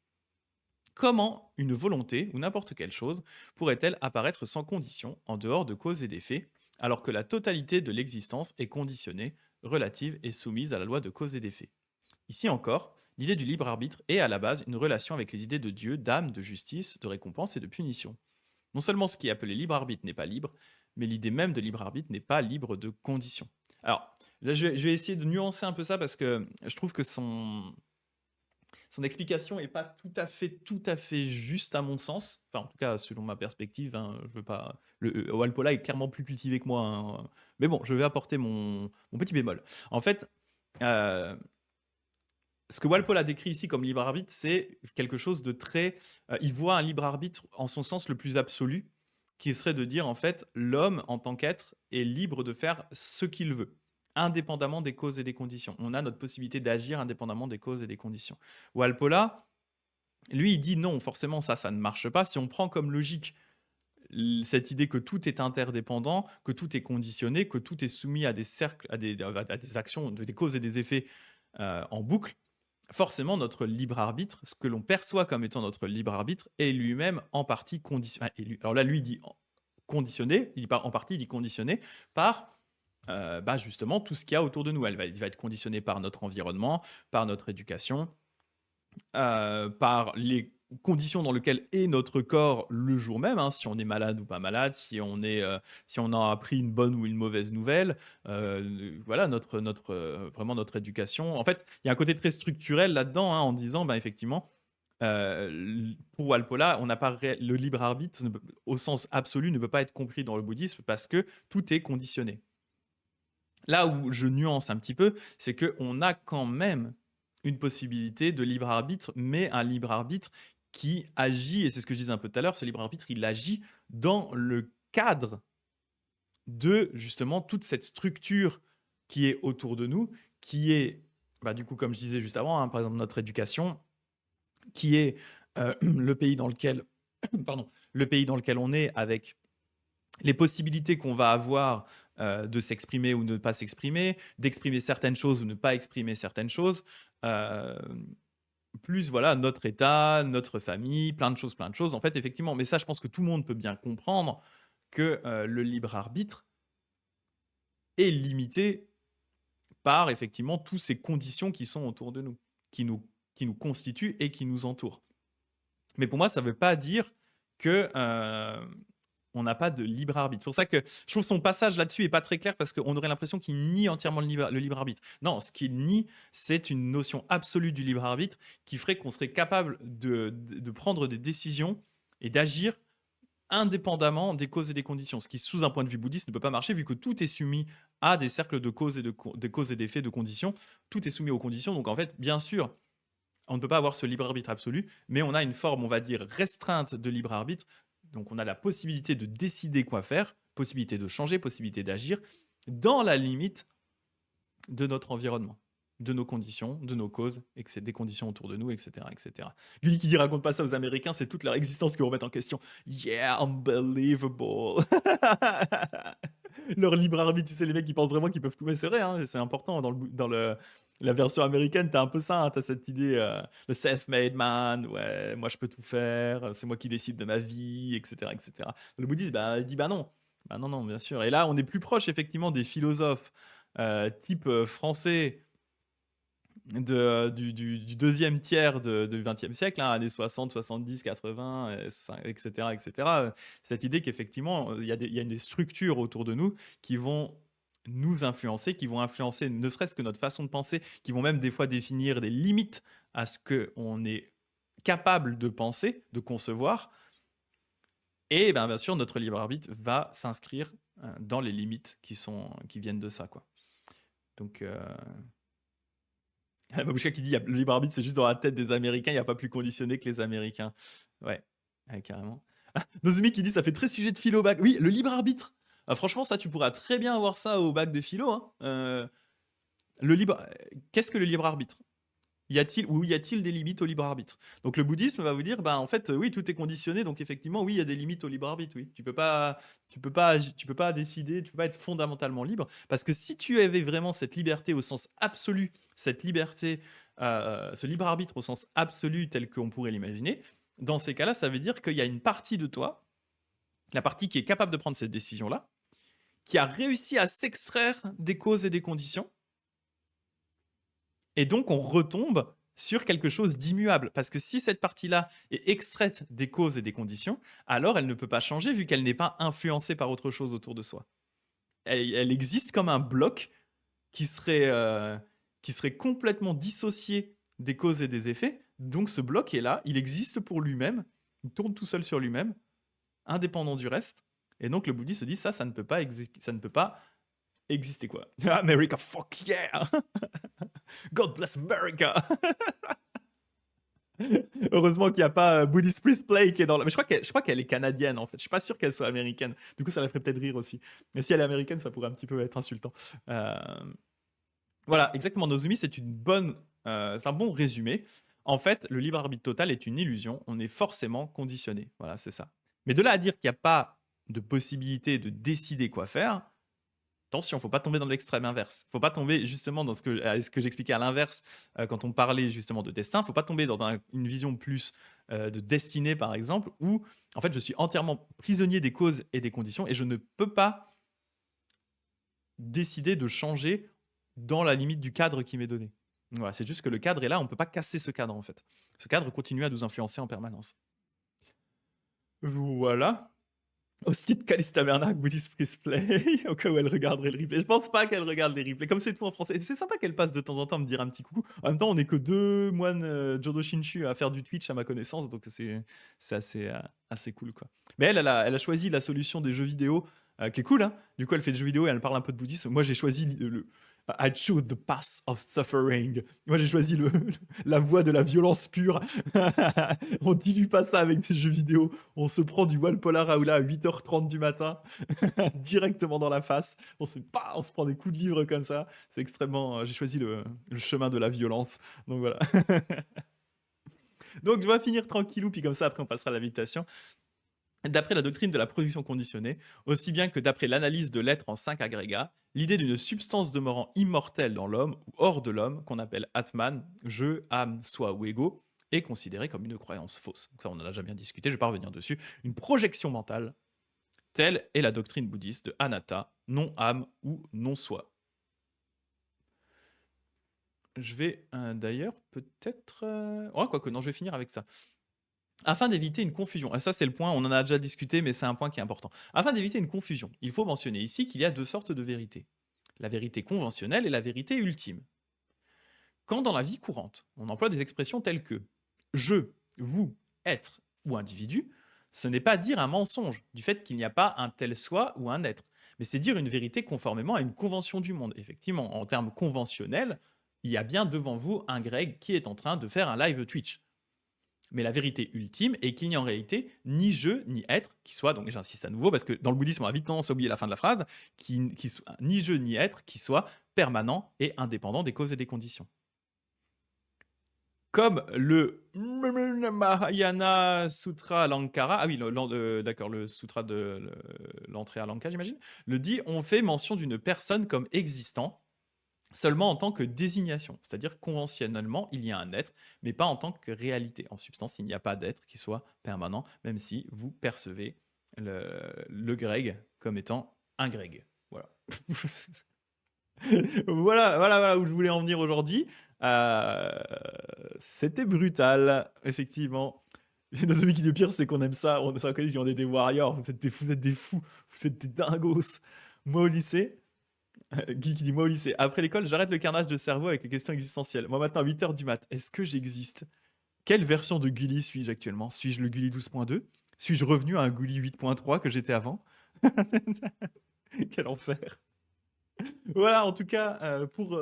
Comment une volonté, ou n'importe quelle chose, pourrait-elle apparaître sans condition, en dehors de causes et d'effets, alors que la totalité de l'existence est conditionnée, relative et soumise à la loi de cause et d'effet? Ici encore, l'idée du libre arbitre est à la base une relation avec les idées de Dieu, d'âme, de justice, de récompense et de punition. Non seulement ce qui est appelé libre arbitre n'est pas libre, mais l'idée même de libre arbitre n'est pas libre de conditions. Alors, là, je vais essayer de nuancer un peu ça parce que je trouve que son explication est pas tout à fait juste à mon sens. Enfin, en tout cas, selon ma perspective, hein, je veux pas. Walpola est clairement plus cultivé que moi, hein. Mais bon, je vais apporter mon petit bémol. En fait, euh, ce que Walpola décrit ici comme libre arbitre, c'est quelque chose de très. Il voit un libre arbitre en son sens le plus absolu, qui serait de dire en fait, l'homme en tant qu'être est libre de faire ce qu'il veut, indépendamment des causes et des conditions. On a notre possibilité d'agir indépendamment des causes et des conditions. Walpola, lui, il dit non, forcément ça ne marche pas. Si on prend comme logique cette idée que tout est interdépendant, que tout est conditionné, que tout est soumis à des cercles, à des actions, des causes et des effets en boucle, forcément notre libre arbitre, ce que l'on perçoit comme étant notre libre arbitre, est lui-même en partie conditionné. Alors là, lui, il dit conditionné, en partie, il dit conditionné par justement tout ce qu'il y a autour de nous. Il va être conditionné par notre environnement, par notre éducation, par les conditions dans lesquelles est notre corps le jour même, hein, si on est malade ou pas malade, si on a appris une bonne ou une mauvaise nouvelle, voilà vraiment notre éducation. En fait, il y a un côté très structurel là-dedans, hein, en disant, ben, effectivement, pour Walpola, on n'a pas le libre arbitre au sens absolu ne peut pas être compris dans le bouddhisme parce que tout est conditionné. Là où je nuance un petit peu, c'est qu'on a quand même une possibilité de libre arbitre, mais un libre arbitre qui agit, et c'est ce que je disais un peu tout à l'heure, ce libre arbitre, il agit dans le cadre de justement toute cette structure qui est autour de nous, qui est, bah, du coup, comme je disais juste avant, hein, par exemple notre éducation, qui est le pays dans lequel, pardon, le pays dans lequel on est, avec les possibilités qu'on va avoir de s'exprimer ou ne pas s'exprimer, d'exprimer certaines choses ou ne pas exprimer certaines choses, plus voilà notre état, notre famille, plein de choses, plein de choses. En fait, effectivement, mais ça, je pense que tout le monde peut bien comprendre que le libre arbitre est limité par effectivement toutes ces conditions qui sont autour de nous, qui nous constituent et qui nous entourent. Mais pour moi, ça ne veut pas dire que on n'a pas de libre arbitre. C'est pour ça que je trouve son passage là-dessus est pas très clair parce qu'on aurait l'impression qu'il nie entièrement le libre arbitre. Non, ce qu'il nie, c'est une notion absolue du libre arbitre qui ferait qu'on serait capable de prendre des décisions et d'agir indépendamment des causes et des conditions. Ce qui, sous un point de vue bouddhiste, ne peut pas marcher vu que tout est soumis à des cercles de causes et d'effets, de conditions. Tout est soumis aux conditions. Donc en fait, bien sûr, on ne peut pas avoir ce libre arbitre absolu, mais on a une forme, on va dire, restreinte de libre arbitre. Donc on a la possibilité de décider quoi faire, possibilité de changer, possibilité d'agir, dans la limite de notre environnement, de nos conditions, de nos causes, des conditions autour de nous, etc. etc. Gulli qui dit raconte pas ça aux Américains, c'est toute leur existence qui remettent en question. Yeah, unbelievable. Leur libre arbitre, tu sais, les mecs qui pensent vraiment qu'ils peuvent tout. Mais c'est vrai, hein, c'est important. La version américaine, t'as un peu ça, hein, t'as cette idée, le self-made man, ouais, moi je peux tout faire, c'est moi qui décide de ma vie, etc. etc. Le bouddhiste, bah, il dit bah non. Bah non, non, bien sûr. Et là, on est plus proche effectivement des philosophes type français du deuxième tiers du XXe siècle, hein, années 60, 70, 80, etc., etc. Cette idée qu'effectivement, il y a des structures autour de nous qui vont nous influencer, qui vont influencer ne serait-ce que notre façon de penser, qui vont même des fois définir des limites à ce qu'on est capable de penser, de concevoir. Et ben, bien sûr, notre libre arbitre va s'inscrire dans les limites qui viennent de ça, quoi. Donc, Babouchka qui dit le libre arbitre, c'est juste dans la tête des Américains, il n'y a pas plus conditionné que les Américains. Ouais, ouais, carrément. Nozumi qui dit ça fait très sujet de philo au bac. Oui, le libre arbitre. Ah, franchement, ça, tu pourras très bien avoir ça au bac de philo, hein. Qu'est-ce que le libre arbitre? Y a-t-il des limites au libre arbitre? Donc le bouddhisme va vous dire, bah en fait, oui, tout est conditionné, donc effectivement, oui, il y a des limites au libre arbitre, oui. Tu peux pas décider, tu peux pas être fondamentalement libre, parce que si tu avais vraiment cette liberté au sens absolu, cette liberté, ce libre arbitre au sens absolu tel qu'on pourrait l'imaginer, dans ces cas-là, ça veut dire qu'il y a une partie de toi, la partie qui est capable de prendre cette décision-là, qui a réussi à s'extraire des causes et des conditions, et donc, on retombe sur quelque chose d'immuable. Parce que si cette partie-là est extraite des causes et des conditions, alors elle ne peut pas changer vu qu'elle n'est pas influencée par autre chose autour de soi. Elle existe comme un bloc qui serait complètement dissocié des causes et des effets. Donc ce bloc est là, il existe pour lui-même, il tourne tout seul sur lui-même, indépendant du reste. Et donc le bouddhiste se dit ça ne peut pas, ça ne peut pas exister quoi. America, fuck yeah! God bless America! Heureusement qu'il n'y a pas Buddhist Priest Play qui est dans la. Mais je crois qu'elle est canadienne en fait. Je suis pas sûr qu'elle soit américaine. Du coup, ça la ferait peut-être rire aussi. Mais si elle est américaine, ça pourrait un petit peu être insultant. Euh, Voilà, exactement. Nozumi, c'est un bon résumé. En fait, le libre arbitre total est une illusion. On est forcément conditionné. Voilà, c'est ça. Mais de là à dire qu'il n'y a pas de possibilité de décider quoi faire, attention, faut pas tomber dans l'extrême inverse. Faut pas tomber justement dans ce que j'expliquais à l'inverse quand on parlait justement de destin. Faut pas tomber dans une vision plus de destinée, par exemple, où en fait je suis entièrement prisonnier des causes et des conditions et je ne peux pas décider de changer dans la limite du cadre qui m'est donné. Voilà, c'est juste que le cadre est là, on ne peut pas casser ce cadre en fait. Ce cadre continue à nous influencer en permanence. Voilà. Aussi de Calista Bernard, Buddhist Priest Play, au cas où elle regarderait le replay. Je pense pas qu'elle regarde les replays, comme c'est tout en français. C'est sympa qu'elle passe de temps en temps me dire un petit coucou. En même temps, on n'est que deux moines Jodo Shinshu à faire du Twitch à ma connaissance, donc c'est assez cool, quoi. Mais elle a choisi la solution des jeux vidéo, qui est cool, hein. Du coup, elle fait des jeux vidéo et elle parle un peu de bouddhisme. Moi, j'ai choisi I chose the path of suffering. Moi, j'ai choisi la voie de la violence pure. On dilue pas ça avec des jeux vidéo. On se prend du Walpola Raoula à 8h30 du matin, directement dans la face. On se prend des coups de livre comme ça. C'est extrêmement. J'ai choisi le chemin de la violence. Donc voilà. Donc je vais finir tranquillou, puis comme ça, après, on passera à la méditation. D'après la doctrine de la production conditionnée, aussi bien que d'après l'analyse de l'être en 5 agrégats, l'idée d'une substance demeurant immortelle dans l'homme ou hors de l'homme, qu'on appelle Atman, je, âme, soi ou ego, est considérée comme une croyance fausse. Donc ça, on en a déjà bien discuté, je ne vais pas revenir dessus. Une projection mentale, telle est la doctrine bouddhiste de Anatta, non-âme ou non-soi. Je vais d'ailleurs peut-être... Oh, quoique, non, je vais finir avec ça. Afin d'éviter une confusion, et ça c'est le point, on en a déjà discuté, mais c'est un point qui est important. Afin d'éviter une confusion, il faut mentionner ici qu'il y a deux sortes de vérités. La vérité conventionnelle et la vérité ultime. Quand dans la vie courante, on emploie des expressions telles que je, vous, être ou individu, ce n'est pas dire un mensonge du fait qu'il n'y a pas un tel soi ou un être, mais c'est dire une vérité conformément à une convention du monde. Effectivement, en termes conventionnels, il y a bien devant vous un Greg qui est en train de faire un live Twitch. Mais la vérité ultime est qu'il n'y a en réalité ni je ni être qui soit, donc j'insiste à nouveau parce que dans le bouddhisme on a vite tendance à oublier la fin de la phrase, qui soit ni je ni être qui soit permanent et indépendant des causes et des conditions. Comme le Mahayana Sutra Lankara, ah oui, d'accord, le sutra de l'entrée à Lanka, j'imagine, le dit, on fait mention d'une personne comme existant, seulement en tant que désignation, c'est-à-dire conventionnellement, il y a un être, mais pas en tant que réalité. En substance, il n'y a pas d'être qui soit permanent, même si vous percevez le Greg comme étant un Greg. Voilà. voilà où je voulais en venir aujourd'hui. C'était brutal, effectivement. J'ai nos amis qui disent pire, c'est qu'on aime ça. On est au collège, on est des warriors. Vous êtes des fous. Vous êtes des dingos. Moi, au lycée, Guy qui dit moi au lycée, après l'école, j'arrête le carnage de cerveau avec les questions existentielles. Moi maintenant à 8h du mat, est-ce que j'existe? Quelle version de Gulli suis-je actuellement? Suis-je le Gulli 12.2? Suis-je revenu à un Gulli 8.3 que j'étais avant? Quel enfer. Voilà, en tout cas, pour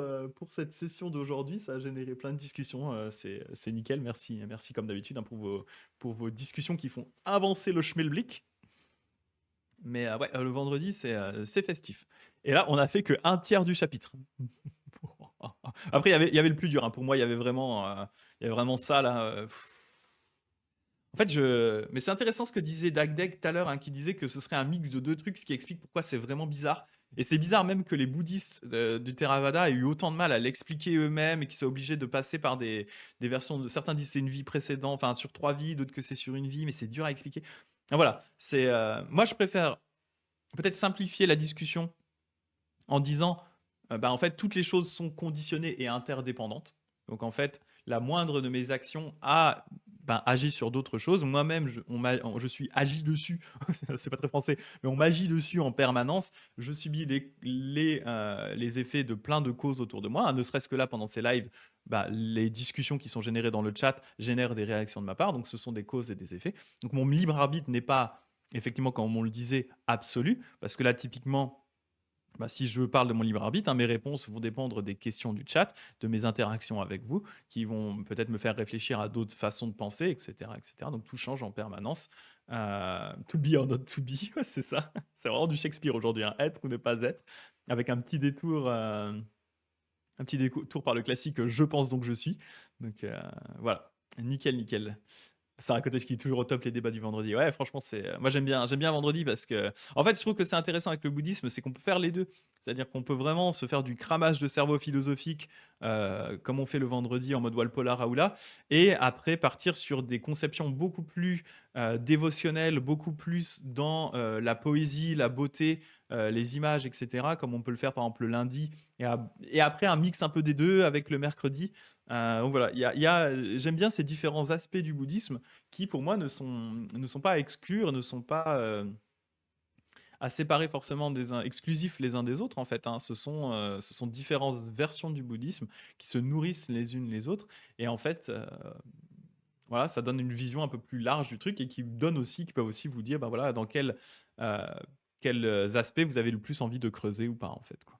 cette session d'aujourd'hui, ça a généré plein de discussions. C'est nickel, merci, merci comme d'habitude hein, pour vos discussions qui font avancer le schmilblick. Mais ouais, le vendredi, c'est festif. Et là, on a fait que un tiers du chapitre. Après, il y avait le plus dur. Hein. Pour moi, il y avait vraiment ça là. En fait, mais c'est intéressant ce que disait Dagdeg tout à l'heure, hein, qui disait que ce serait un mix de deux trucs, ce qui explique pourquoi c'est vraiment bizarre. Et c'est bizarre même que les bouddhistes du Theravada aient eu autant de mal à l'expliquer eux-mêmes et qu'ils soient obligés de passer par des versions de. Certains disent que c'est une vie précédente, enfin sur 3 vies, d'autres que c'est sur une vie, mais c'est dur à expliquer. Ah, voilà, moi je préfère peut-être simplifier la discussion en disant, bah, en fait, toutes les choses sont conditionnées et interdépendantes. Donc, en fait, la moindre de mes actions a agi sur d'autres choses. Moi-même, je suis agi dessus. C'est pas très français, mais on m'agit dessus en permanence. Je subis les effets de plein de causes autour de moi. Hein, ne serait-ce que là, pendant ces lives, bah, les discussions qui sont générées dans le chat génèrent des réactions de ma part. Donc, ce sont des causes et des effets. Donc, mon libre arbitre n'est pas, effectivement, comme on le disait, absolu. Parce que là, typiquement, bah, si je parle de mon libre arbitre, hein, mes réponses vont dépendre des questions du chat, de mes interactions avec vous, qui vont peut-être me faire réfléchir à d'autres façons de penser, etc., etc. Donc tout change en permanence. To be or not to be, ouais, c'est ça. C'est vraiment du Shakespeare aujourd'hui, hein, être ou ne pas être, avec un petit détour par le classique je pense donc je suis. Donc voilà, nickel, nickel. Sarah Cottage qui est toujours au top les débats du vendredi. Ouais, franchement, moi j'aime bien vendredi parce que, en fait, je trouve que c'est intéressant avec le bouddhisme, c'est qu'on peut faire les deux. C'est-à-dire qu'on peut vraiment se faire du cramage de cerveau philosophique comme on fait le vendredi en mode Walpola Raoula, et après partir sur des conceptions beaucoup plus dévotionnelles, beaucoup plus dans la poésie, la beauté, les images, etc., comme on peut le faire par exemple le lundi, et après un mix un peu des deux avec le mercredi. Donc voilà, j'aime bien ces différents aspects du bouddhisme qui pour moi ne sont pas à exclure, ne sont pas à séparer forcément exclusifs les uns des autres en fait, hein. Ce sont différentes versions du bouddhisme qui se nourrissent les unes les autres, et en fait, voilà, ça donne une vision un peu plus large du truc et qui peuvent aussi vous dire, bah voilà, dans euh, quels aspects vous avez le plus envie de creuser ou pas en fait, quoi.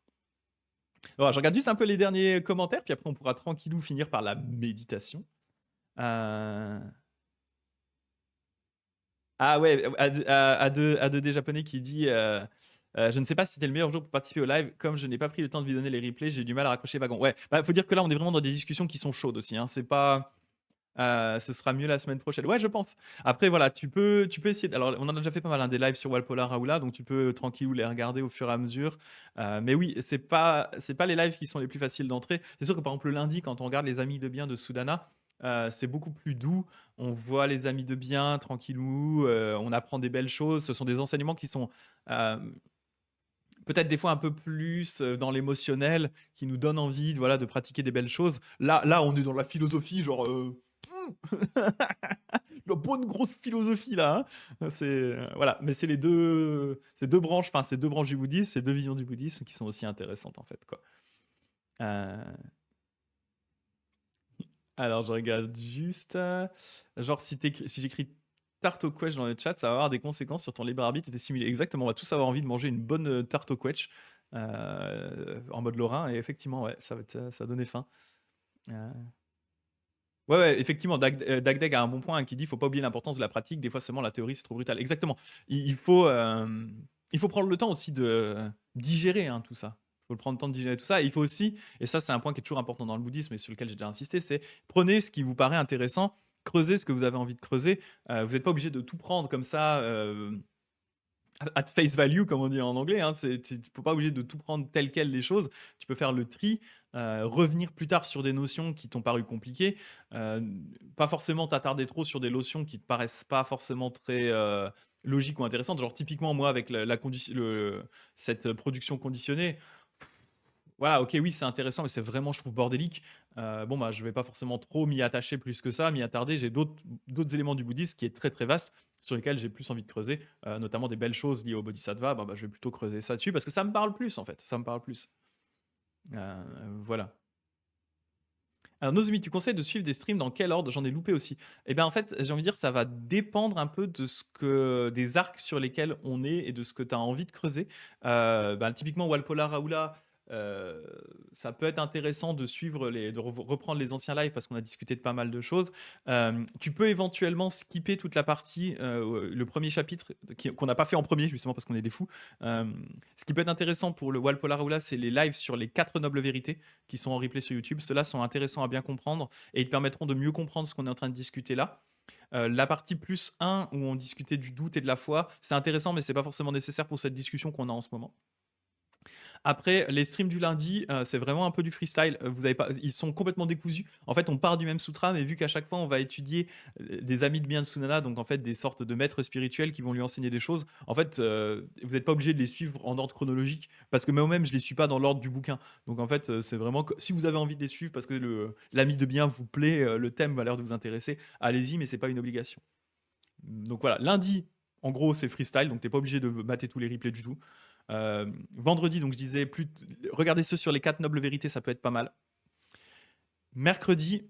Alors, je regarde juste un peu les derniers commentaires, puis après on pourra tranquillou finir par la méditation. Euh, Ah ouais, A2D japonais qui dit je ne sais pas si c'était le meilleur jour pour participer au live, comme je n'ai pas pris le temps de lui donner les replays, j'ai du mal à raccrocher wagon. Ouais, bah faut dire que là on est vraiment dans des discussions qui sont chaudes aussi, hein. C'est pas ce sera mieux la semaine prochaine. Ouais, je pense. Après voilà, tu peux essayer alors on en a déjà fait pas mal, hein, des lives sur Walpola Raoula, donc tu peux tranquillou les regarder au fur et à mesure. Mais oui, c'est pas les lives qui sont les plus faciles d'entrer. C'est sûr que par exemple le lundi quand on regarde les amis de bien de Sudana, c'est beaucoup plus doux. On voit les amis de bien, tranquillou, on apprend des belles choses. Ce sont des enseignements qui sont euh, peut-être des fois un peu plus dans l'émotionnel, qui nous donnent envie, voilà, de pratiquer des belles choses. Là, on est dans la philosophie, genre la bonne grosse philosophie là, hein. C'est voilà, mais c'est ces deux branches, enfin ces deux branches du bouddhisme, ces deux visions du bouddhisme qui sont aussi intéressantes en fait, quoi. Euh, Alors, je regarde juste. Genre, si j'écris tarte au quetch dans le chat, ça va avoir des conséquences sur ton libre arbitre et tes simulés. Exactement, on va tous avoir envie de manger une bonne tarte au quetch en mode lorrain. Et effectivement, ouais, ça va donner faim. Euh, Ouais, ouais, effectivement, Dagdeg a un bon point, hein, qui dit faut pas oublier l'importance de la pratique. Des fois seulement la théorie c'est trop brutal. Exactement. Il faut prendre le temps aussi de digérer, hein, tout ça. Il faut prendre le temps de digérer tout ça. Et il faut aussi, et ça c'est un point qui est toujours important dans le bouddhisme et sur lequel j'ai déjà insisté, c'est prenez ce qui vous paraît intéressant, creusez ce que vous avez envie de creuser. Vous n'êtes pas obligé de tout prendre comme ça. At face value, comme on dit en anglais, hein. Tu ne peux pas obligé de tout prendre tel quel les choses. Tu peux faire le tri, revenir plus tard sur des notions qui t'ont paru compliquées, euh, pas forcément t'attarder trop sur des notions qui te paraissent pas forcément très logiques ou intéressantes. Genre typiquement moi avec cette production conditionnée, voilà, ok, oui, c'est intéressant, mais c'est vraiment, je trouve, bordélique. Bon, bah, je vais pas forcément trop m'y attacher plus que ça, m'y attarder. J'ai d'autres éléments du bouddhisme qui est très très vaste, sur lesquels j'ai plus envie de creuser, notamment des belles choses liées au bodhisattva. Bah, je vais plutôt creuser ça dessus parce que ça me parle plus, en fait. Ça me parle plus. Euh, voilà. Alors, Nozumi, tu conseilles de suivre des streams dans quel ordre? J'en ai loupé aussi. Eh bien, en fait, j'ai envie de dire, ça va dépendre un peu des arcs sur lesquels on est et de ce que tu as envie de creuser. Bah, typiquement, Walpola Raoula, euh, ça peut être intéressant de reprendre les anciens lives parce qu'on a discuté de pas mal de choses. Tu peux éventuellement skipper toute la partie, le premier chapitre qu'on n'a pas fait en premier, justement parce qu'on est des fous. Euh, Ce qui peut être intéressant pour le Walpola Raoula, c'est les lives sur les quatre nobles vérités qui sont en replay sur YouTube. Ceux-là sont intéressants à bien comprendre et ils te permettront de mieux comprendre ce qu'on est en train de discuter là. La partie plus un où on discutait du doute et de la foi, c'est intéressant, mais c'est pas forcément nécessaire pour cette discussion qu'on a en ce moment. Après, les streams du lundi, c'est vraiment un peu du freestyle. Vous avez pas, ils sont complètement décousus. En fait, on part du même sutra, mais vu qu'à chaque fois, on va étudier des amis de bien de Sunana, donc en fait des sortes de maîtres spirituels qui vont lui enseigner des choses. En fait, vous n'êtes pas obligé de les suivre en ordre chronologique, parce que moi-même, je les suis pas dans l'ordre du bouquin. Donc en fait, c'est vraiment si vous avez envie de les suivre parce que l'ami de bien vous plaît, le thème va l'air de vous intéresser, allez-y, mais c'est pas une obligation. Donc voilà, lundi, en gros, c'est freestyle, donc t'es pas obligé de mater tous les replays du tout. Vendredi, donc je disais, regardez ceux sur les quatre nobles vérités, ça peut être pas mal. Mercredi,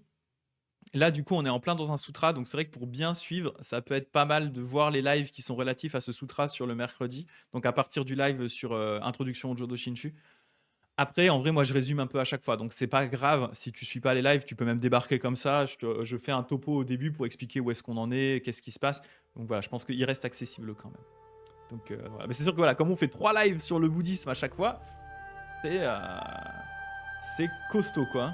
là, du coup, on est en plein dans un sutra, donc c'est vrai que pour bien suivre, ça peut être pas mal de voir les lives qui sont relatifs à ce sutra sur le mercredi. Donc à partir du live sur Introduction au Jodo Shinshu. Après, en vrai, moi, je résume un peu à chaque fois, donc c'est pas grave si tu suis pas les lives, tu peux même débarquer comme ça. Je fais un topo au début pour expliquer où est-ce qu'on en est, qu'est-ce qui se passe. Donc voilà, je pense qu'il reste accessible quand même. Donc voilà. Mais c'est sûr que voilà, comme on fait 3 lives sur le bouddhisme à chaque fois, c'est costaud quoi.